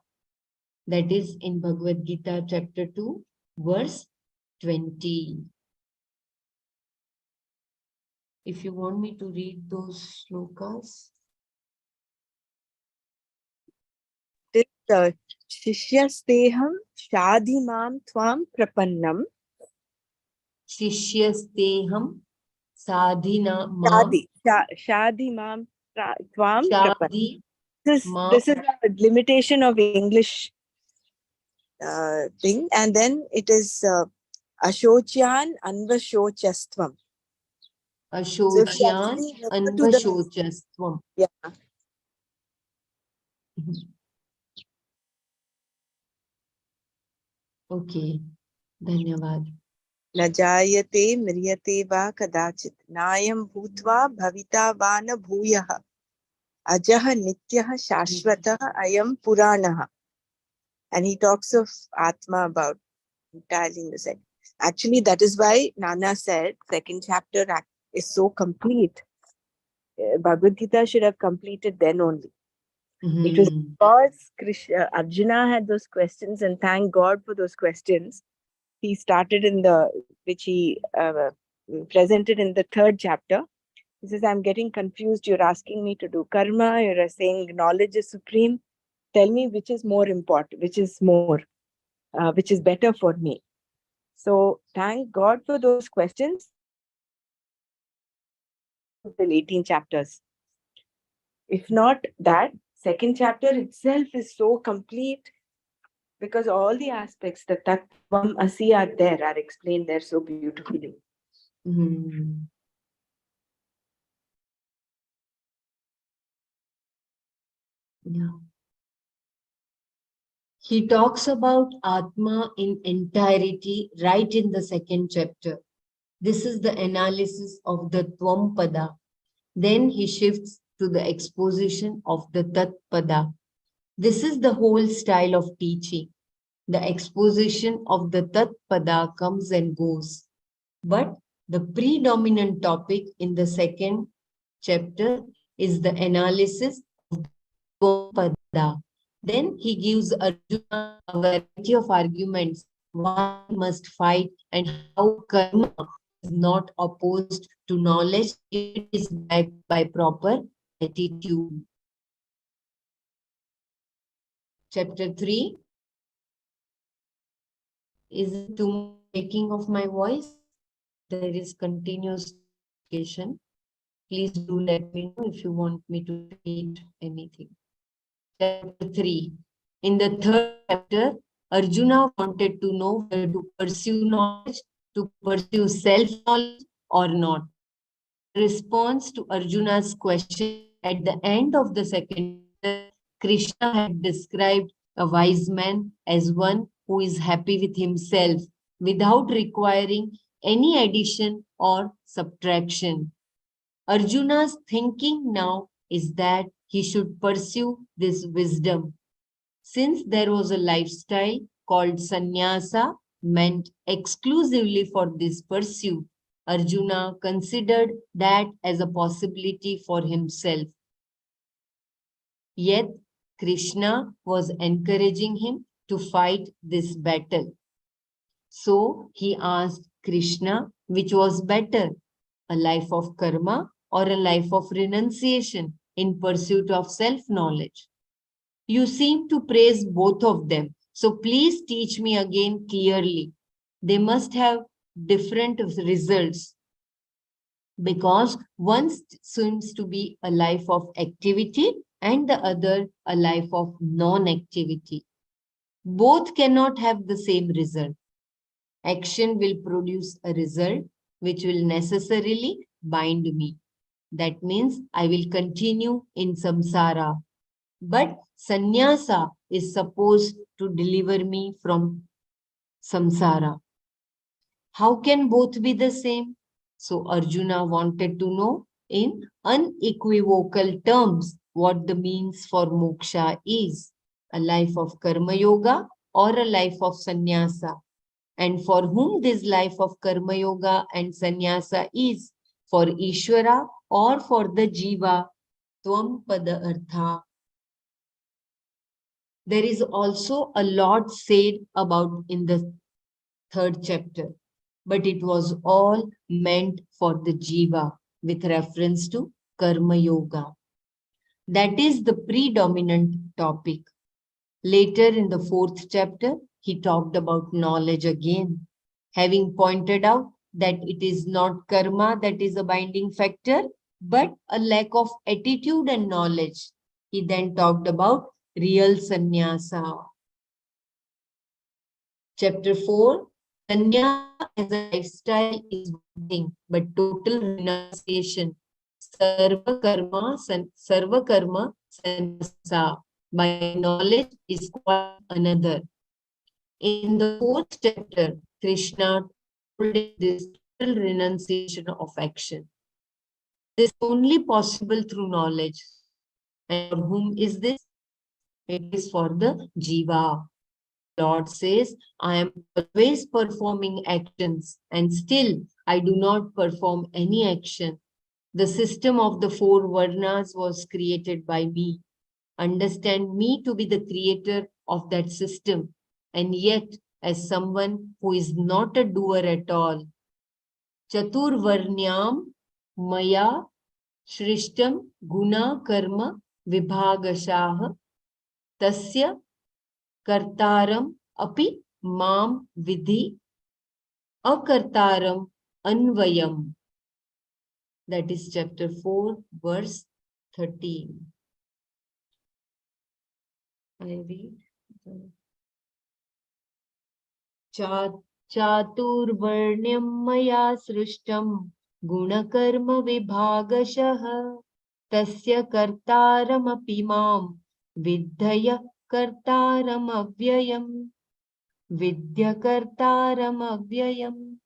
That is in Bhagavad Gita chapter 2 verse 20. If you want me to read those shlokas. Shishyasteham Shadhimam Tvam Prapannam. Shishyasteham sadhina mam Shadhimam Tvam Prapannam. shadi This is a limitation of English thing, and then it is Ashocyan Anvashochastvam. Ashocyan Anvashochastvam. Yeah. Okay, धन्यवाद. न जायते म्रियते वा कदाचित नायं भूत्वा भविता वा न भूयः अजः नित्यः शाश्वतः अयं पुराणः. And he talks of Atma about entirely in the second. Actually, that is why Nana said second chapter is so complete. Bhagavad Gita should have completed then only. It was because Arjuna had those questions, and thank God for those questions. He started which he presented in the third chapter. He says, I'm getting confused. You're asking me to do karma. You're saying knowledge is supreme. Tell me which is more important, which is better for me. So thank God for those questions. Till 18 chapters. If not that, second chapter itself is so complete because all the aspects, the Tattvam Asi are explained there so beautifully. Yeah. He talks about Atma in entirety right in the second chapter. This is the analysis of the Tvampada. Then he shifts to the exposition of the Tatpada. This is the whole style of teaching. The exposition of the Tatpada comes and goes. But the predominant topic in the second chapter is the analysis of the Tvampada. Then he gives Arjuna a variety of arguments why he must fight and how karma is not opposed to knowledge if it is backed by proper attitude. Chapter 3. Is it too much taking of my voice? There is continuous notification. Please do let me know if you want me to repeat anything. Chapter 3. In the third chapter, Arjuna wanted to know whether to pursue knowledge, to pursue self-knowledge or not. In response to Arjuna's question at the end of the second chapter, Krishna had described a wise man as one who is happy with himself without requiring any addition or subtraction. Arjuna's thinking now is that he should pursue this wisdom. Since there was a lifestyle called sannyasa meant exclusively for this pursuit, Arjuna considered that as a possibility for himself. Yet Krishna was encouraging him to fight this battle. So he asked Krishna which was better, a life of karma or a life of renunciation in pursuit of self-knowledge. You seem to praise both of them, so please teach me again clearly. They must have different results because one seems to be a life of activity and the other a life of non-activity. Both cannot have the same result. Action will produce a result which will necessarily bind me. That means I will continue in samsara. But sannyasa is supposed to deliver me from samsara. How can both be the same? So Arjuna wanted to know in unequivocal terms what the means for moksha is, a life of karma yoga or a life of sannyasa. And for whom this life of karma yoga and sannyasa is, for Ishvara or for the jiva, tvam pada artha. There is also a lot said about in the third chapter, but it was all meant for the jiva with reference to karma yoga. That is the predominant topic. Later in the fourth chapter, he talked about knowledge again, having pointed out that it is not karma that is a binding factor, but a lack of attitude and knowledge. He then talked about real sannyasa. Chapter 4, sannyasa as a lifestyle is one thing, but total renunciation, sarva karma sannyasa, by knowledge is quite another. In the fourth chapter, Krishna told this total renunciation of action. This is only possible through knowledge. And for whom is this? It is for the jiva. Lord says, I am always performing actions and still I do not perform any action. The system of the four varnas was created by me. Understand me to be the creator of that system, and yet as someone who is not a doer at all. Chaturvarnyam maya shrishtam guna karma vibhagashah tasya kartaram api mam vidhi akartaram anvayam. That is chapter 4, verse 13. I read. Chaturvarnyam maya srishtam gunakarma vibhagashah tasya kartaram api mam vidhaya kartaram avyayam. Vidya kartaram avyayam.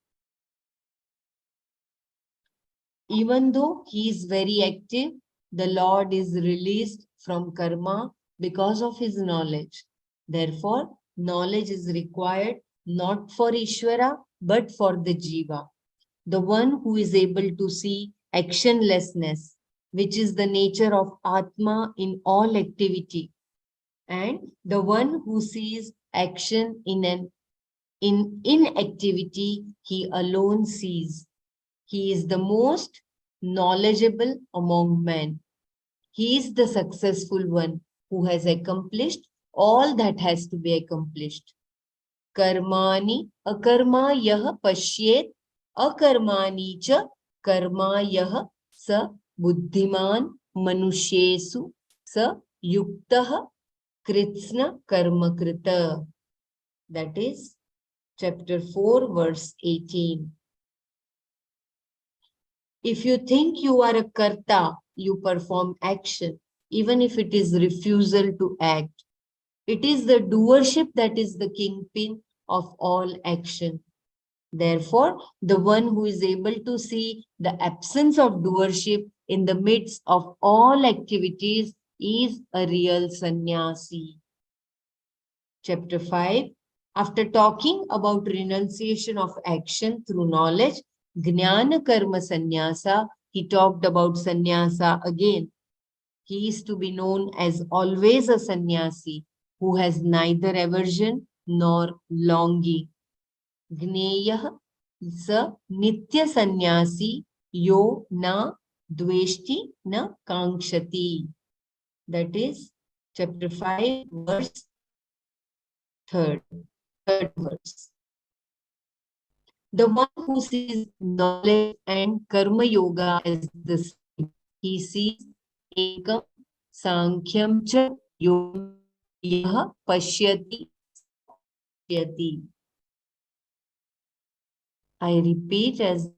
Even though he is very active, the Lord is released from karma because of his knowledge. Therefore, knowledge is required not for Ishvara, but for the jiva. The one who is able to see actionlessness, which is the nature of Atma in all activity. And the one who sees action in inactivity, he alone sees. He is the most knowledgeable among men. He is the successful one who has accomplished all that has to be accomplished. Karmani akarma yah pashyet akarmani cha karma yah sa buddhiman manushesu sa yuktah kritsna karmakrita. That is chapter 4, verse 18. If you think you are a karta, you perform action. even if it is refusal to act. It is the doership that is the kingpin of all action. Therefore, the one who is able to see the absence of doership in the midst of all activities is a real sannyasi. Chapter 5. After talking about renunciation of action through knowledge, Jnana Karma Sannyasa, he talked about sannyasa again. He is to be known as always a sannyasi who has neither aversion nor longing. Gneyah sa nitya sannyasi yo na dveshti na kankshati. That is chapter 5, verse 3rd verse. The one who sees knowledge and karma yoga as the same, he sees ekam sankyam cha yogam yah pashyati. I repeat as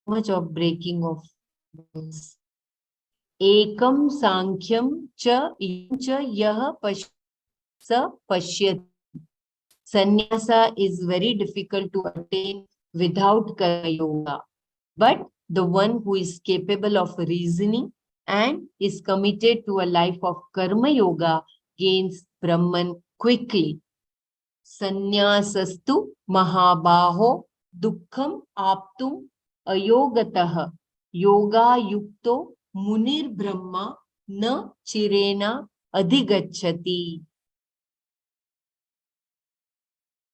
much of breaking of voice. Ekam sankyam cha yah pashyati. Sannyasa is very difficult to attain without karma yoga. But the one who is capable of reasoning and is committed to a life of karma yoga gains Brahman quickly. Sannyasastu mahabaho dukkham aptum ayogatah yoga yukto munir brahma na chirena adhigacchati.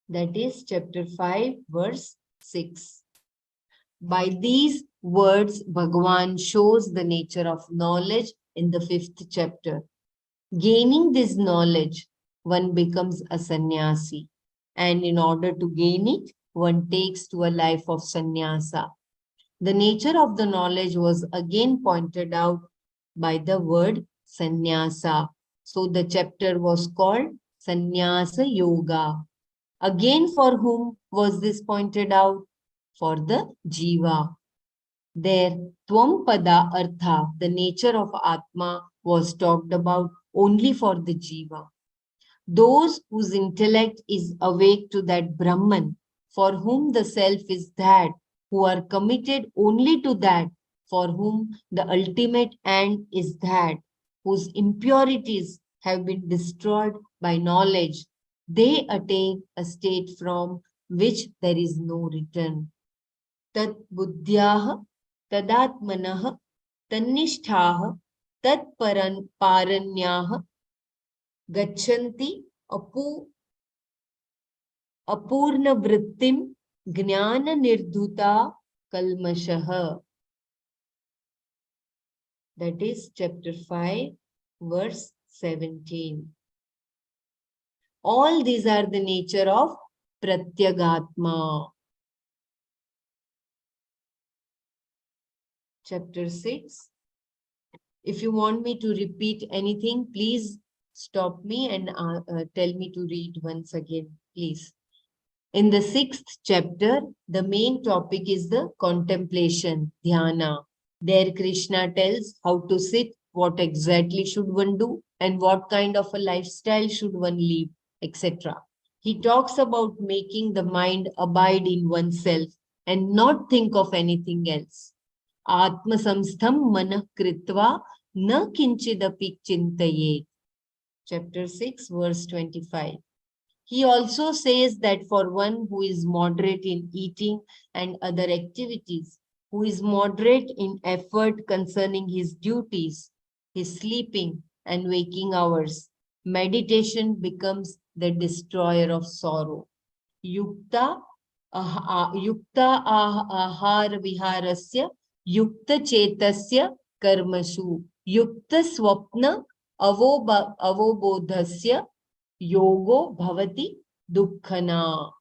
That is chapter 5, verse 6. By these words, Bhagavan shows the nature of knowledge in the 5th chapter. Gaining this knowledge, one becomes a sannyasi. And in order to gain it, one takes to a life of sannyasa. The nature of the knowledge was again pointed out by the word sannyasa. So the chapter was called Sannyasa Yoga. Again, for whom was this pointed out? For the jiva. There, Tvam Pada Artha, the nature of Atma, was talked about only for the jiva. Those whose intellect is awake to that Brahman, for whom the self is that, who are committed only to that, for whom the ultimate end is that, whose impurities have been destroyed by knowledge, they attain a state from which there is no return. Tat buddhyah, tadatmanah, tannishthah, tat paranyah, gachanti apurna vrittim jnana nirdhuta kalmashah. That is chapter 5, verse 17. All these are the nature of Pratyagatma. Chapter 6. If you want me to repeat anything, please stop me and tell me to read once again, please. In the 6th chapter, the main topic is the contemplation, dhyana. There Krishna tells how to sit, what exactly should one do, and what kind of a lifestyle should one live, etc. He talks about making the mind abide in oneself and not think of anything else. Atma samstham manah kritva na kinchidapi chintaye. Chapter 6, verse 25. He also says that for one who is moderate in eating and other activities, who is moderate in effort concerning his duties, his sleeping and waking hours, meditation becomes the destroyer of sorrow. Yukta ahar viharasya yukta chetasya karmashu yukta swapna avobodhasya yogo bhavati dukkhana.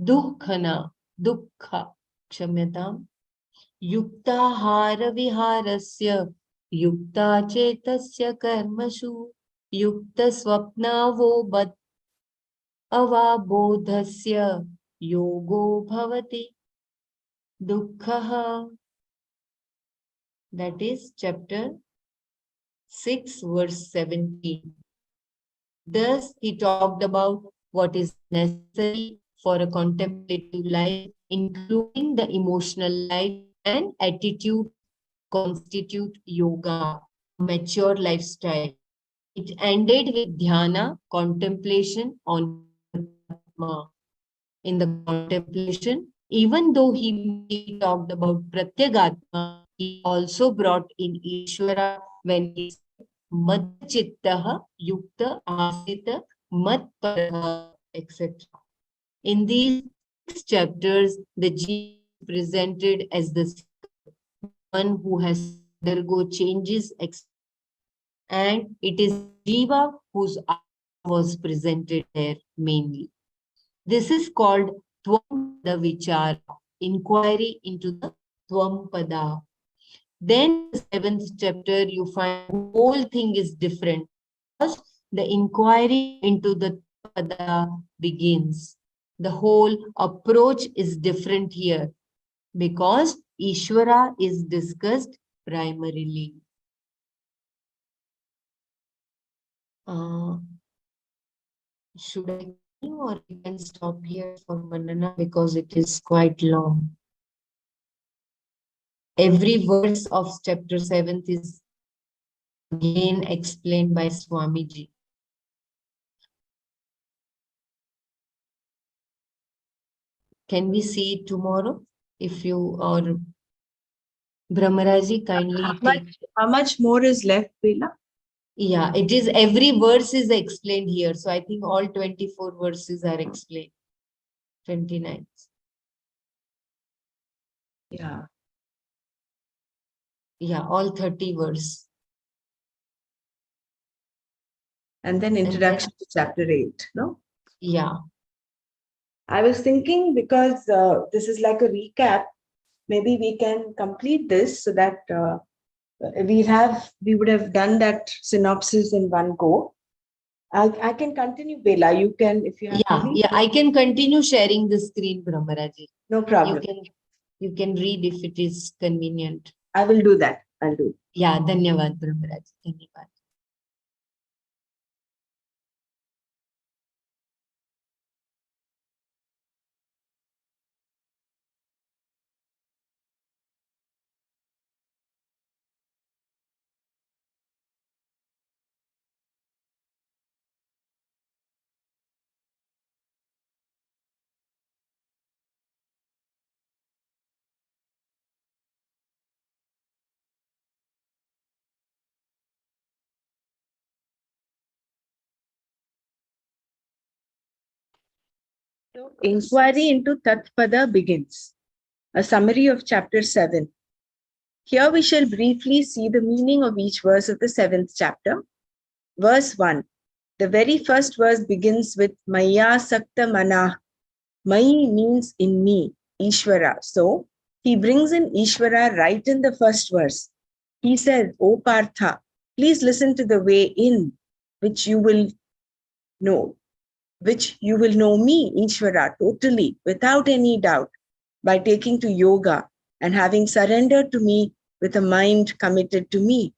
Dukkha, kshamyatam. Yuktahara viharasya yukta chetasya karmashu yukta swapnavo avabodhasya yogo bhavati dukkha. That is chapter 6 verse 17. Thus, he talked about what is necessary for a contemplative life, including the emotional life and attitude constitute yoga, a mature lifestyle. It ended with dhyana, contemplation on Atma. In the contemplation, even though he mainly talked about Pratyagatma, he also brought in Ishvara when he said Madchittaha Yukta Asita Matparaha, etc. In these 6 chapters, the Jiva is presented as the seeker, the one who has to undergo changes, etc. And it is the Jiva whose Atma was presented there mainly. This is called Twampada Vichara, inquiry into the Twampada. Then in the 7th chapter, you find the whole thing is different because the inquiry into the Twampada begins. The whole approach is different here because Ishvara is discussed primarily. Should I continue or we can stop here for Manana because it is quite long? Every verse of chapter 7 is again explained by Swamiji. Can we see it tomorrow? If you or Brahmaraji kindly take. How much more is left, Bela? Yeah, it is every verse is explained here. So I think all 24 verses are explained. 29. Yeah. Yeah, all 30 verse. And then introduction to chapter 8, no? Yeah. I was thinking because this is like a recap, maybe we can complete this so that we would have done that synopsis in one go. I can continue, Bela. You can, if you have. Yeah, I can continue sharing the screen, Brahmaraji. No problem. You can read if it is convenient. I will do that. I'll do. Yeah, Dhanyavad, Brahmaraji. Dhanyavad. Inquiry into Tatpada begins. A summary of chapter 7. Here we shall briefly see the meaning of each verse of the 7th chapter. Verse 1. The very first verse begins with Maya Sakta Manah. Mai means in me, Ishvara. So he brings in Ishvara right in the first verse. He says, O Partha, please listen to the way in which you will know me, Ishvara, totally, without any doubt, by taking to yoga and having surrendered to me with a mind committed to me.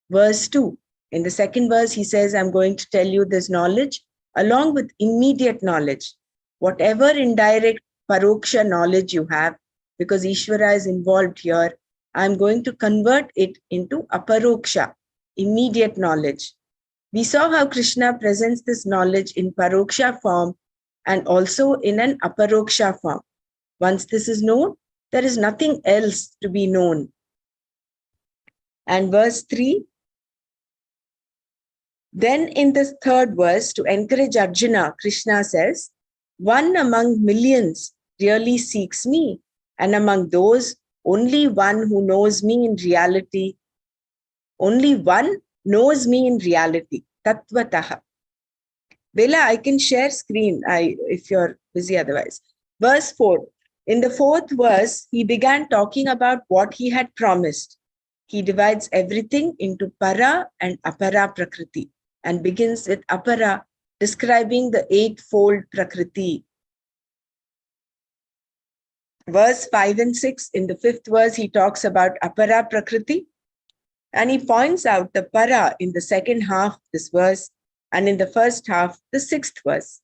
Verse 2. In the second verse, he says, I'm going to tell you this knowledge along with immediate knowledge. Whatever indirect paroksha knowledge you have, because Ishvara is involved here, I'm going to convert it into aparoksha, immediate knowledge. We saw how Krishna presents this knowledge in paroksha form and also in an aparoksha form. Once this is known, there is nothing else to be known. And verse 3, then in the third verse, to encourage Arjuna, Krishna says, one among millions really seeks me, and among those, only one who knows me in reality, only one knows me in reality, tattvataha. Bela, I can share screen if you're busy otherwise. Verse 4. In the fourth verse, he began talking about what he had promised. He divides everything into para and apara prakriti and begins with apara, describing the eightfold prakriti. Verse 5 and 6, in the fifth verse, he talks about apara prakriti. And he points out the para in the second half of this verse and in the first half, the sixth verse.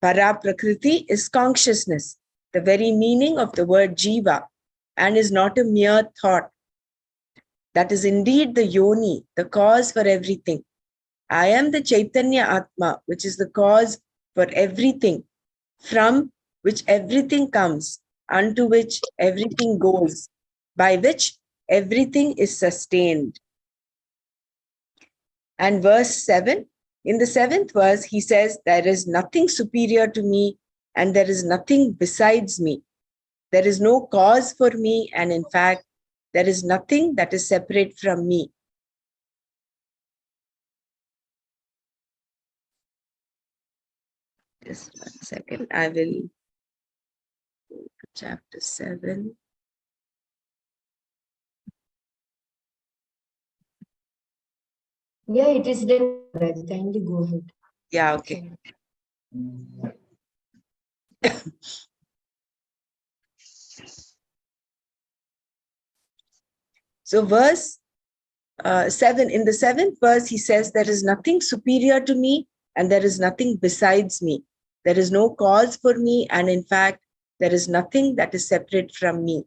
Para Prakriti is consciousness, the very meaning of the word jiva, and is not a mere thought. That is indeed the yoni, the cause for everything. I am the Chaitanya Atma, which is the cause for everything, from which everything comes, unto which everything goes, by which everything is sustained. And verse 7, in the seventh verse, he says, there is nothing superior to me and there is nothing besides me. There is no cause for me, and in fact, there is nothing that is separate from me. Just 1 second, I will go to chapter 7. Yeah, it is done. Raj. Kindly go ahead. Yeah, okay. So verse 7, in the seventh verse, he says, there is nothing superior to me and there is nothing besides me. There is no cause for me, and in fact, there is nothing that is separate from me.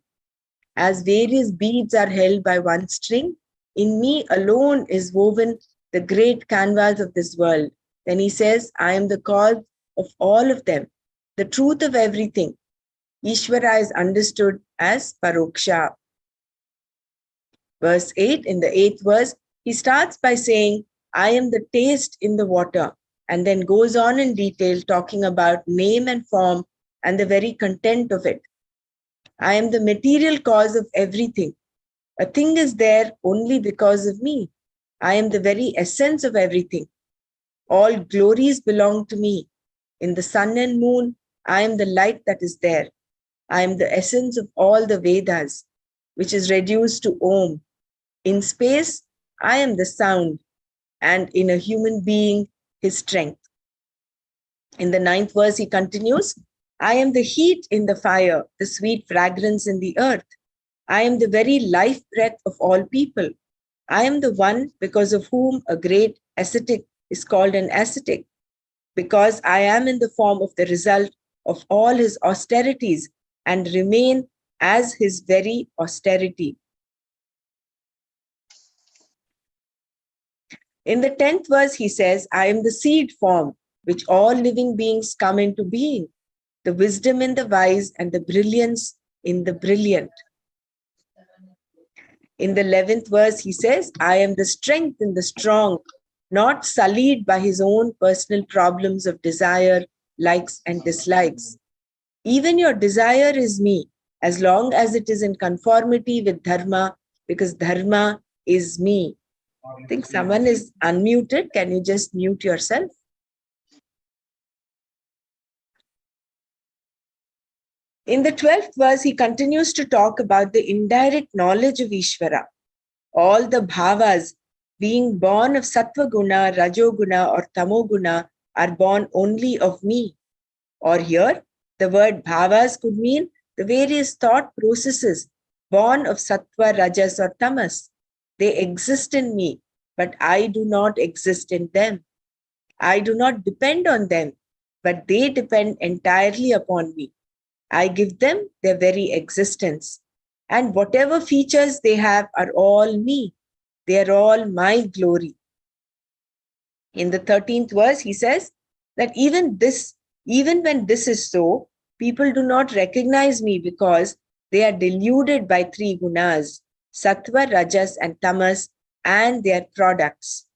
As various beads are held by one string, in me alone is woven the great canvas of this world. Then he says, I am the cause of all of them, the truth of everything. Ishvara is understood as Paroksha. Verse 8, in the eighth verse, he starts by saying, I am the taste in the water, and then goes on in detail talking about name and form and the very content of it. I am the material cause of everything. A thing is there only because of me. I am the very essence of everything. All glories belong to me. In the sun and moon, I am the light that is there. I am the essence of all the Vedas, which is reduced to Om. In space, I am the sound, and in a human being, his strength. In the ninth verse, he continues, I am the heat in the fire, the sweet fragrance in the earth. I am the very life breath of all people. I am the one because of whom a great ascetic is called an ascetic, because I am in the form of the result of all his austerities and remain as his very austerity. In the 10th verse, he says, I am the seed form, which all living beings come into being, the wisdom in the wise and the brilliance in the brilliant. In the 11th verse, he says, I am the strength in the strong, not sullied by his own personal problems of desire, likes and dislikes. Even your desire is me, as long as it is in conformity with dharma, because dharma is me. I think someone is unmuted. Can you just mute yourself? In the 12th verse, he continues to talk about the indirect knowledge of Ishvara. All the bhavas being born of sattva guna, rajoguna or tamoguna are born only of me. Or here, the word bhavas could mean the various thought processes born of sattva, rajas or tamas. They exist in me, but I do not exist in them. I do not depend on them, but they depend entirely upon me. I give them their very existence. And whatever features they have are all me. They are all my glory. In the 13th verse, he says that even when this is so, people do not recognize me because they are deluded by three gunas, sattva, rajas, and tamas, and their products.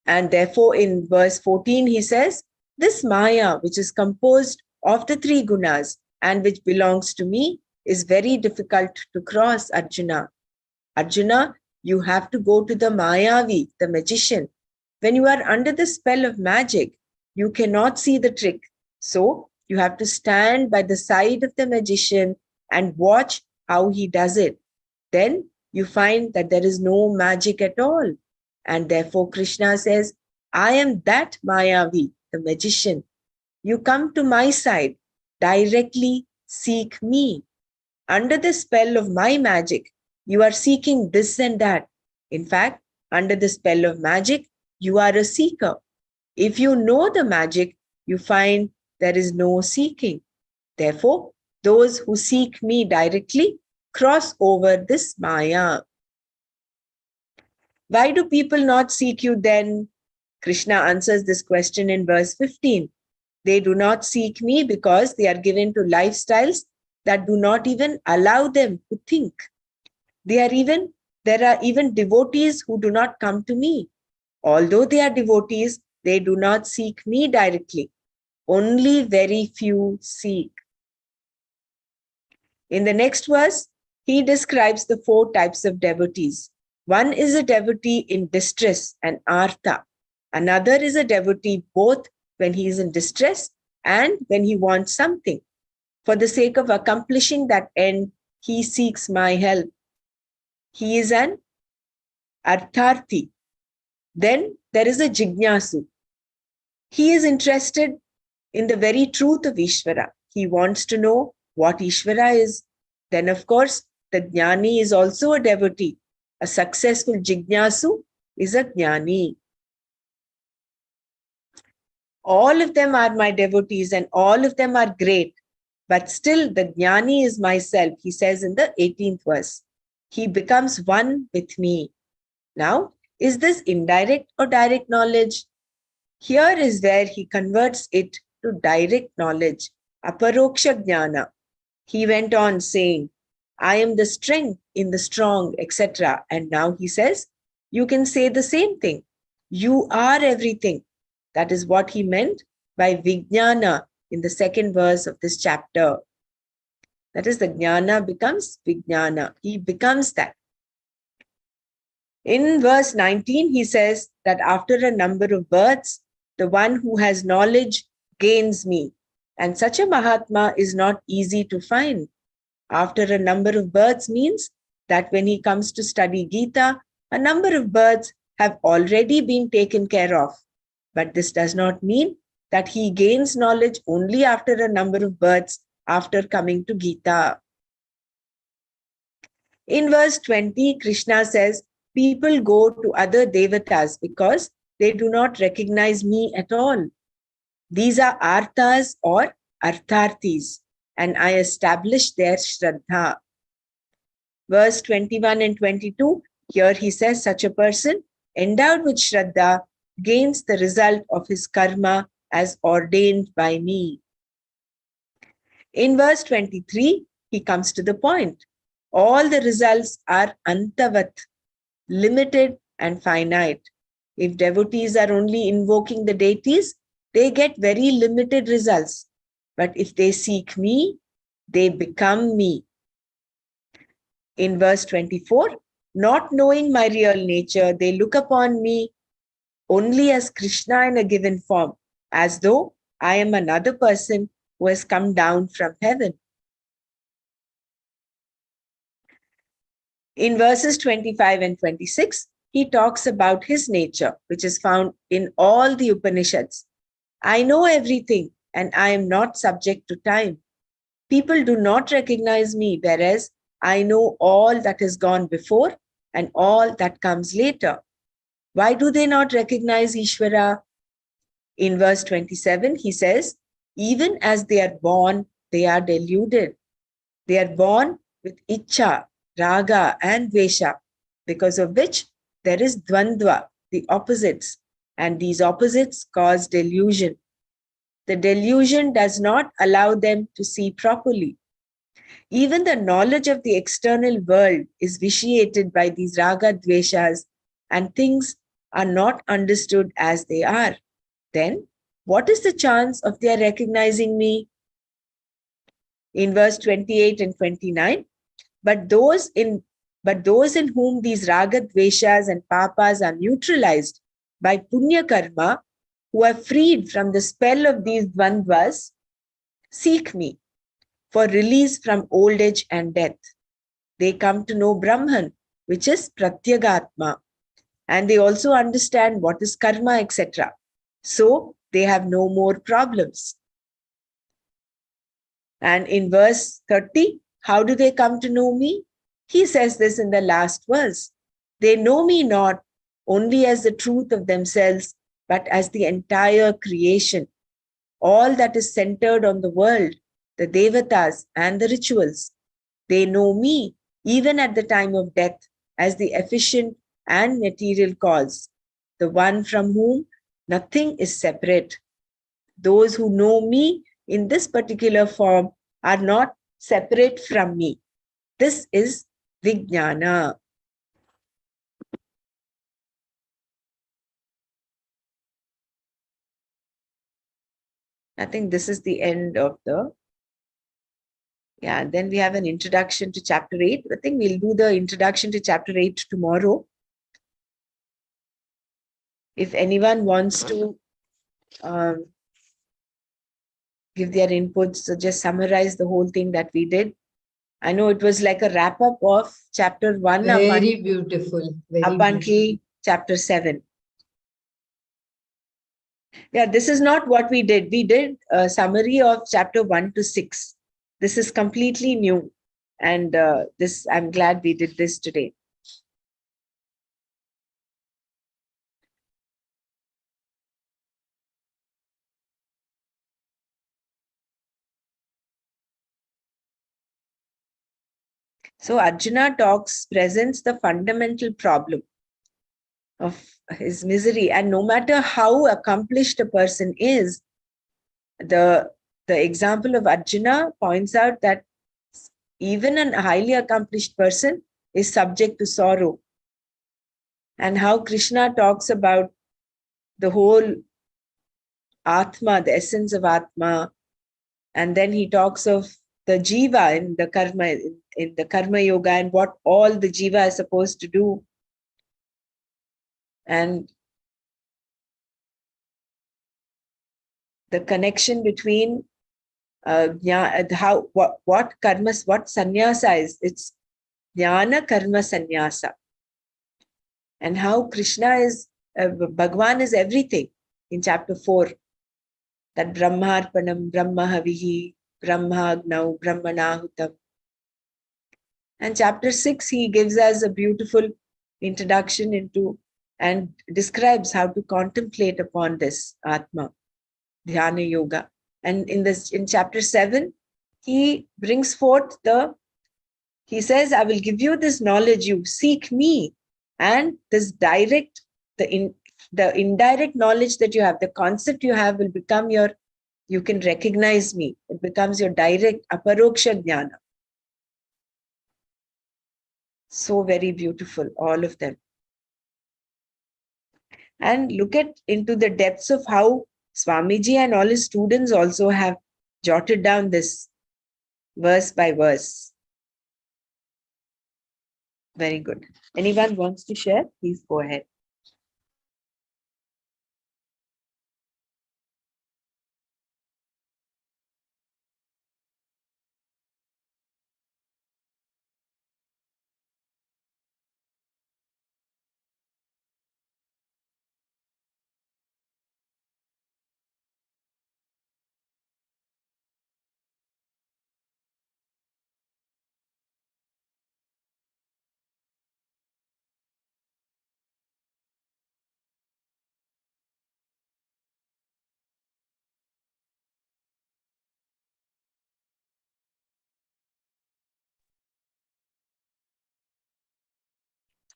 And therefore, in verse 14, he says, this Maya, which is composed of the three gunas and which belongs to me, is very difficult to cross, Arjuna. Arjuna, you have to go to the Mayavi, the magician. When you are under the spell of magic, you cannot see the trick. So you have to stand by the side of the magician and watch how he does it. Then you find that there is no magic at all. And therefore Krishna says, I am that Mayavi, the magician. You come to my side, directly seek me. Under the spell of my magic, You are seeking this and that. In fact, under the spell of magic, you are a seeker. If you know the magic, you find there is no seeking. Therefore, those who seek me directly cross over this Maya. Why do people not seek you then? Krishna answers this question in verse 15. They do not seek me because they are given to lifestyles that do not even allow them to think. There are even devotees who do not come to me. Although they are devotees, they do not seek me directly. Only very few seek. In the next verse, he describes the 4 types of devotees. One is a devotee in distress and artha. Another is a devotee both when he is in distress and when he wants something. For the sake of accomplishing that end, he seeks my help. He is an artharthi. Then there is a jignasu. He is interested in the very truth of Ishvara. He wants to know what Ishvara is. Then, of course, the jnani is also a devotee. A successful jignasu is a jnani. All of them are my devotees and all of them are great. But still, the jnani is myself, he says in the 18th verse. He becomes one with me. Now, is this indirect or direct knowledge? Here is where he converts it to direct knowledge, aparoksha jnana. He went on saying, I am the strength in the strong, etc. And now he says, you can say the same thing. You are everything. That is what he meant by vijnana in the 2nd verse of this chapter. That is, the jnana becomes vijnana. He becomes that. In verse 19, he says that after a number of births, the one who has knowledge gains me. And such a Mahatma is not easy to find. After a number of births means that when he comes to study Gita, a number of births have already been taken care of. But this does not mean that he gains knowledge only after a number of births after coming to Gita. In verse 20, Krishna says, people go to other devatas because they do not recognize me at all. These are arthas or artharthis, and I establish their shraddha. Verse 21 and 22, here he says, such a person endowed with shraddha gains the result of his karma as ordained by me. In verse 23, he comes to the point. All the results are antavat, limited and finite. If devotees are only invoking the deities, they get very limited results. But if they seek me, they become me. In verse 24, not knowing my real nature, they look upon me only as Krishna in a given form, as though I am another person who has come down from heaven. In verses 25 and 26, he talks about his nature, which is found in all the Upanishads. I know everything and I am not subject to time. People do not recognize me, whereas I know all that has gone before and all that comes later. Why do they not recognize Ishvara? In verse 27, he says, even as they are born, they are deluded. They are born with Icha, Raga and Dvesha, because of which there is Dvandva, the opposites, and these opposites cause delusion. The delusion does not allow them to see properly. Even the knowledge of the external world is vitiated by these Raga Dveshas, and things are not understood as they are. Then, what is the chance of their recognizing me? In verse 28 and 29, but those in whom these raga, dveshas and papas are neutralized by punya karma, who are freed from the spell of these dvandvas, seek me for release from old age and death. They come to know Brahman, which is Pratyagatma, and they also understand what is karma, etc. So they have no more problems. And in verse 30, how do they come to know me? He says this in the last verse. They know me not only as the truth of themselves, but as the entire creation, all that is centered on the world, the devatas and the rituals. They know me even at the time of death as the efficient and material cause, the one from whom nothing is separate. Those who know me in this particular form are not separate from me. This is Vijnana. I think this is the end of the, then we have an introduction to chapter 8. I think we'll do the introduction to chapter 8 tomorrow. If anyone wants to give their inputs, so just summarize the whole thing that we did. I know it was like a wrap up of chapter 1 Very beautiful. up until chapter 7. Yeah, this is not what we did. We did a summary of chapter 1 to 6. This is completely new. And I'm glad we did this today. So Arjuna presents the fundamental problem of his misery. And no matter how accomplished a person is, the example of Arjuna points out that even a highly accomplished person is subject to sorrow. And how Krishna talks about the whole Atma, the essence of Atma. And then he talks of the Jiva in the Karma Yoga and what all the Jiva is supposed to do. And the connection between what karmas, what sannyasa is. It's jnana karma sannyasa. And how Krishna is, Bhagwan is everything in chapter 4. That Brahmarpanam, Brahmahavihi, Brahmagnau, Brahmanahutam. And chapter 6, he gives us a beautiful introduction into and describes how to contemplate upon this Atma, Dhyana Yoga. And in chapter 7, he brings forth he says, I will give you this knowledge, you seek me. And this direct, the indirect knowledge that you have, the concept you have will become you can recognize me. It becomes your direct aparoksha jnana. So very beautiful, all of them. And look into the depths of how Swamiji and all his students also have jotted down this verse by verse. Very good. Anyone wants to share? Please go ahead.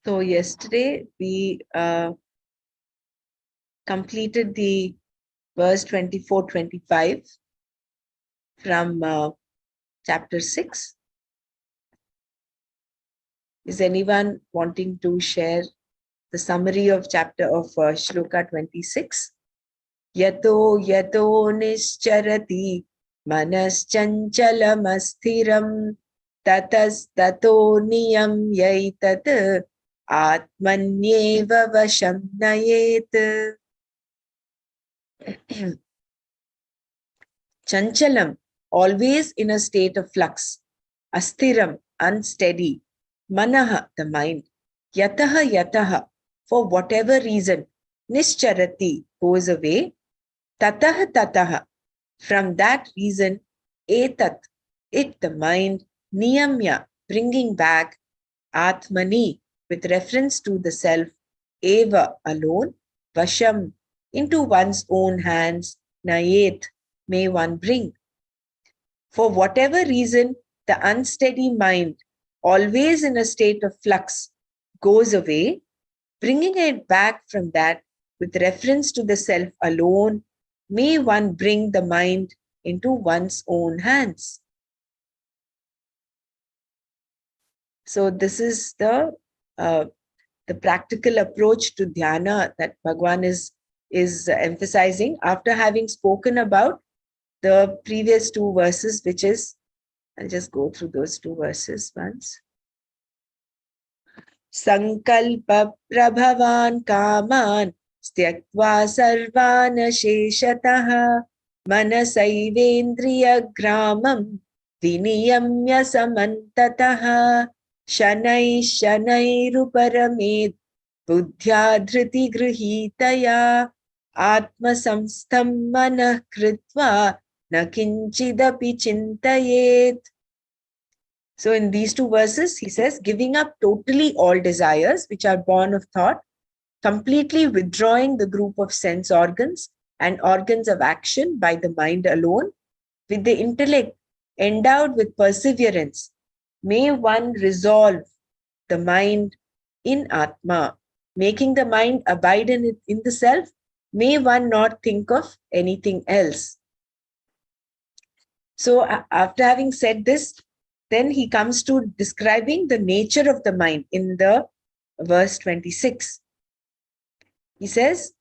So yesterday we completed the verse 24-25 from chapter 6. Is anyone wanting to share the summary of shloka 26? Yato nischarati manaschanchalamassthiram tatas tato niyam yaitat atmanyeva vasham nayet. Chanchalam, always in a state of flux. Asthiram, unsteady. Manaha, the mind. Yataha, for whatever reason. Nischarati, goes away. Tataha, from that reason. Etat, it, the mind. Niyamya, bringing back. Atmani, with reference to the self, eva, alone, vasham, into one's own hands, nayet, may one bring. For whatever reason, the unsteady mind, always in a state of flux, goes away, bringing it back from that with reference to the self alone, may one bring the mind into one's own hands. So this is the practical approach to dhyana that Bhagwan is emphasizing after having spoken about the previous two verses, which is, I'll just go through those two verses once. Sankalpa prabhavan kaman styaktva sarvan sheshataha manasaivendriya gramam viniyamya samantataha shanai shanairuparamid buddhya dhriti grihitaya atma samstham manah kritva na kinchidapi chintayet. So in these two verses, he says, giving up totally all desires which are born of thought, completely withdrawing the group of sense organs and organs of action by the mind alone, with the intellect endowed with perseverance, may one resolve the mind in Atma, making the mind abide in the self, may one not think of anything else. So after having said this, then he comes to describing the nature of the mind in the verse 26. He says,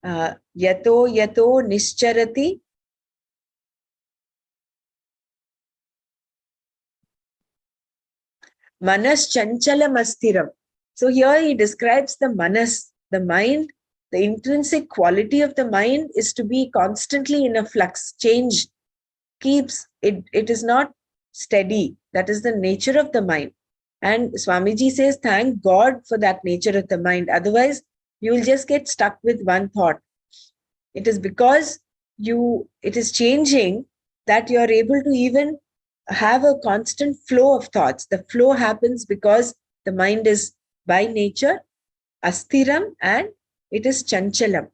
yato yato nischarati manas chanchalam astiram. So here he describes the manas, the mind. The intrinsic quality of the mind is to be constantly in a flux, change, keeps it is not steady. That is the nature of the mind. And Swamiji says, thank God for that nature of the mind. Otherwise, you will just get stuck with one thought. It is because it is changing that you are able to even have a constant flow of thoughts. The flow happens because the mind is by nature astiram and it is chanchalam.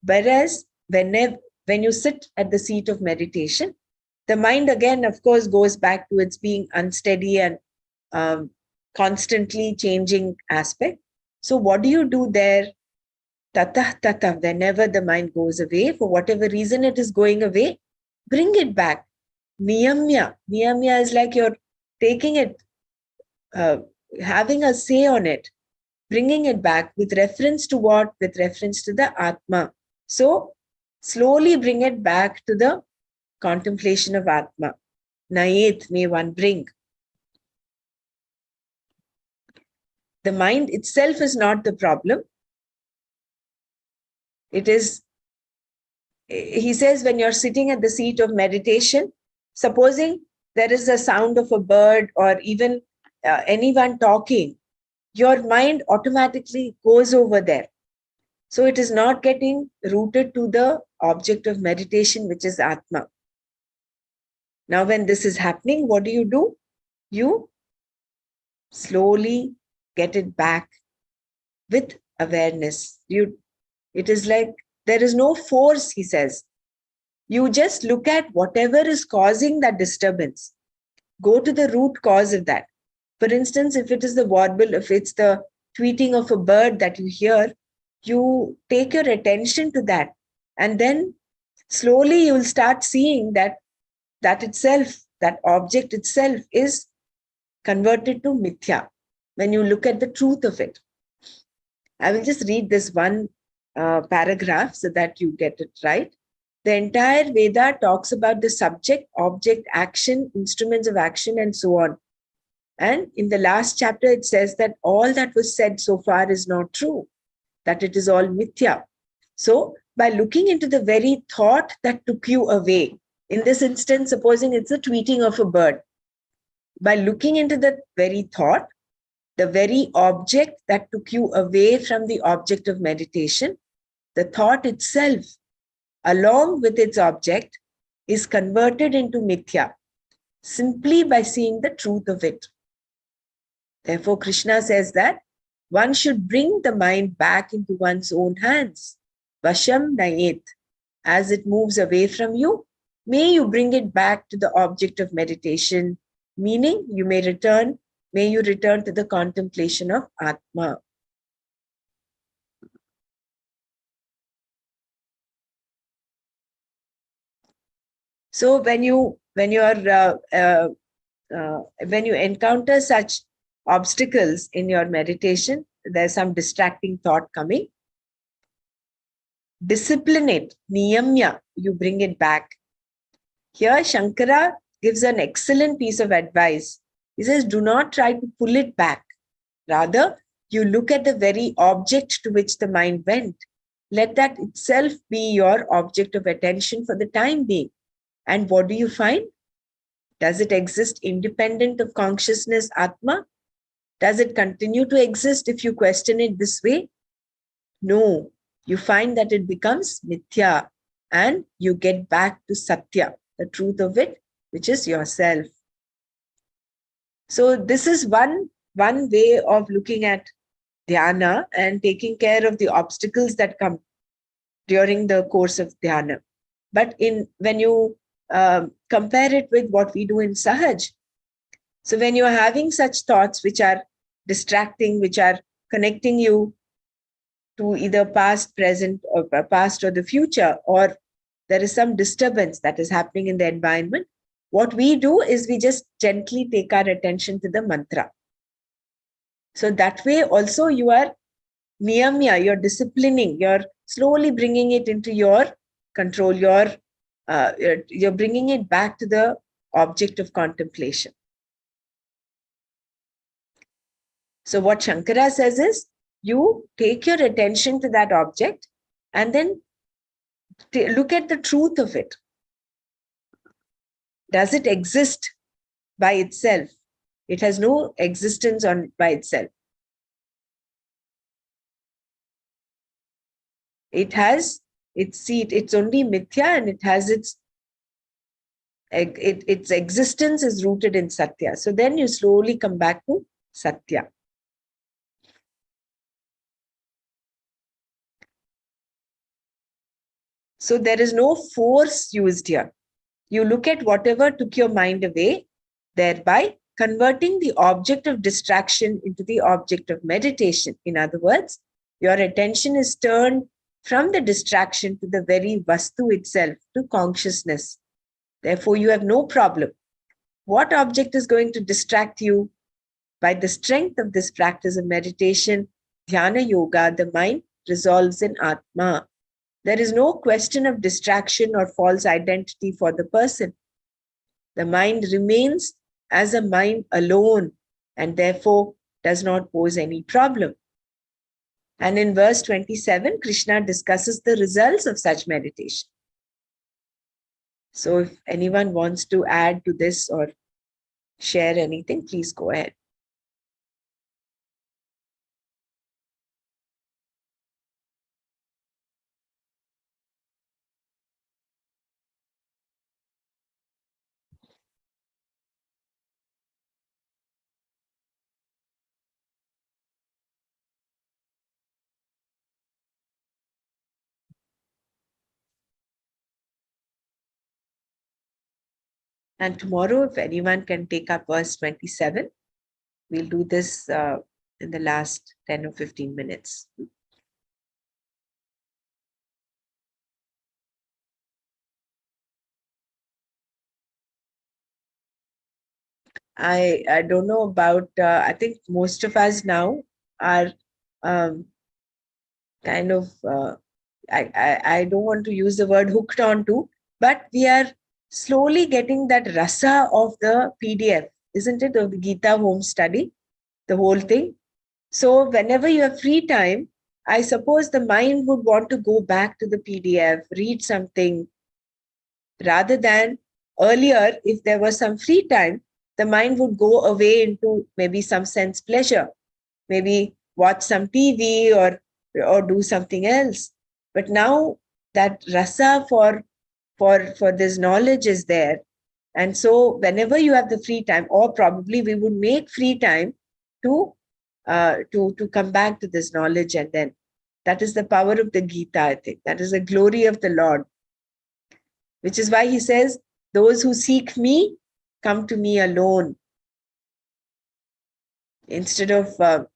Whereas when you sit at the seat of meditation, the mind again, of course, goes back to its being unsteady and constantly changing aspect. So what do you do there? Tatah tatah, whenever the mind goes away, for whatever reason it is going away, bring it back. Niyamya. Niyamya is like you're taking it, having a say on it, bringing it back with reference to what? With reference to the Atma. So slowly bring it back to the contemplation of Atma. Nayet, may one bring. The mind itself is not the problem. It is, he says, when you're sitting at the seat of meditation, supposing there is a sound of a bird or even anyone talking, your mind automatically goes over there. So it is not getting rooted to the object of meditation, which is Atma. Now, when this is happening, what do? You slowly get it back with awareness. It is like there is no force, he says. You just look at whatever is causing that disturbance. Go to the root cause of that. For instance, if it is the warble, if it's the tweeting of a bird that you hear, you take your attention to that. And then slowly you will start seeing that itself, that object itself is converted to mithya when you look at the truth of it. I will just read this one paragraph so that you get it right. The entire Veda talks about the subject, object, action, instruments of action, and so on. And in the last chapter, it says that all that was said so far is not true, that it is all mithya. So by looking into the very thought that took you away, in this instance, supposing it's the tweeting of a bird, by looking into the very thought, the very object that took you away from the object of meditation, the thought itself, along with its object, is converted into mithya, simply by seeing the truth of it. Therefore, Krishna says that one should bring the mind back into one's own hands. Vasham nayet. As it moves away from you, may you bring it back to the object of meditation, meaning may you return to the contemplation of Atma. So when you encounter such obstacles in your meditation, there's some distracting thought coming. Discipline it, niyamya, you bring it back. Here, Shankara gives an excellent piece of advice. He says, do not try to pull it back. Rather, you look at the very object to which the mind went. Let that itself be your object of attention for the time being. And what do you find? Does it exist independent of consciousness, Atma? Does it continue to exist if you question it this way? No. You find that it becomes mithya and you get back to satya, the truth of it, which is yourself. So this is one way of looking at dhyana and taking care of the obstacles that come during the course of dhyana. But when you compare it with what we do in Sahaj, so when you're having such thoughts which are distracting, which are connecting you to either past, present, or past or the future, or there is some disturbance that is happening in the environment, what we do is we just gently take our attention to the mantra. So that way also you are niyamya, you're disciplining, you're slowly bringing it into your control, you're bringing it back to the object of contemplation. So what Shankara says is, you take your attention to that object and then look at the truth of it. Does it exist by itself? It has no existence by itself. It has its seat, it's only mithya, and it has its existence is rooted in satya. So then you slowly come back to satya. So there is no force used here. You look at whatever took your mind away, thereby converting the object of distraction into the object of meditation. In other words, your attention is turned from the distraction to the very vastu itself, to consciousness. Therefore, you have no problem. What object is going to distract you? By the strength of this practice of meditation, dhyana yoga, the mind resolves in Atma. There is no question of distraction or false identity for the person. The mind remains as a mind alone and therefore does not pose any problem. And in verse 27, Krishna discusses the results of such meditation. So if anyone wants to add to this or share anything, please go ahead. And tomorrow, if anyone can take up verse 27, we'll do this in the last 10 or 15 minutes. I don't know about, I think most of us now are kind of, I don't want to use the word hooked on to, but we are slowly getting that rasa of the PDF, isn't it, of the Gita home study, the whole thing. So whenever you have free time, I suppose the mind would want to go back to the PDF, read something, rather than earlier, if there was some free time, the mind would go away into maybe some sense pleasure, maybe watch some TV or do something else. But now that rasa for this knowledge is there. And so whenever you have the free time, or probably we would make free time to come back to this knowledge. And then that is the power of the Gita, I think. That is the glory of the Lord, which is why he says, those who seek me, come to me alone. Instead of,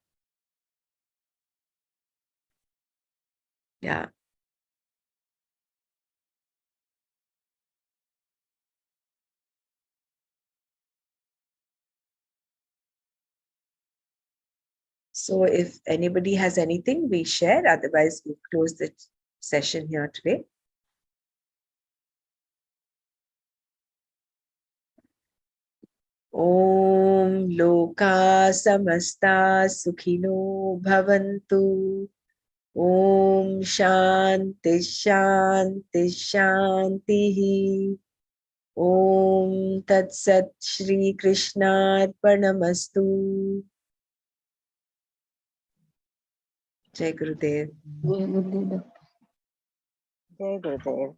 yeah. So if anybody has anything, we share. Otherwise, we close the session here today. Om Loka Samasta Sukhino Bhavantu. Om Shanti Shanti Shanti. Om Tat Sat Shri Krishna Arpanamastu. Jai Gurudev. Jai Gurudev. Jai Gurudev.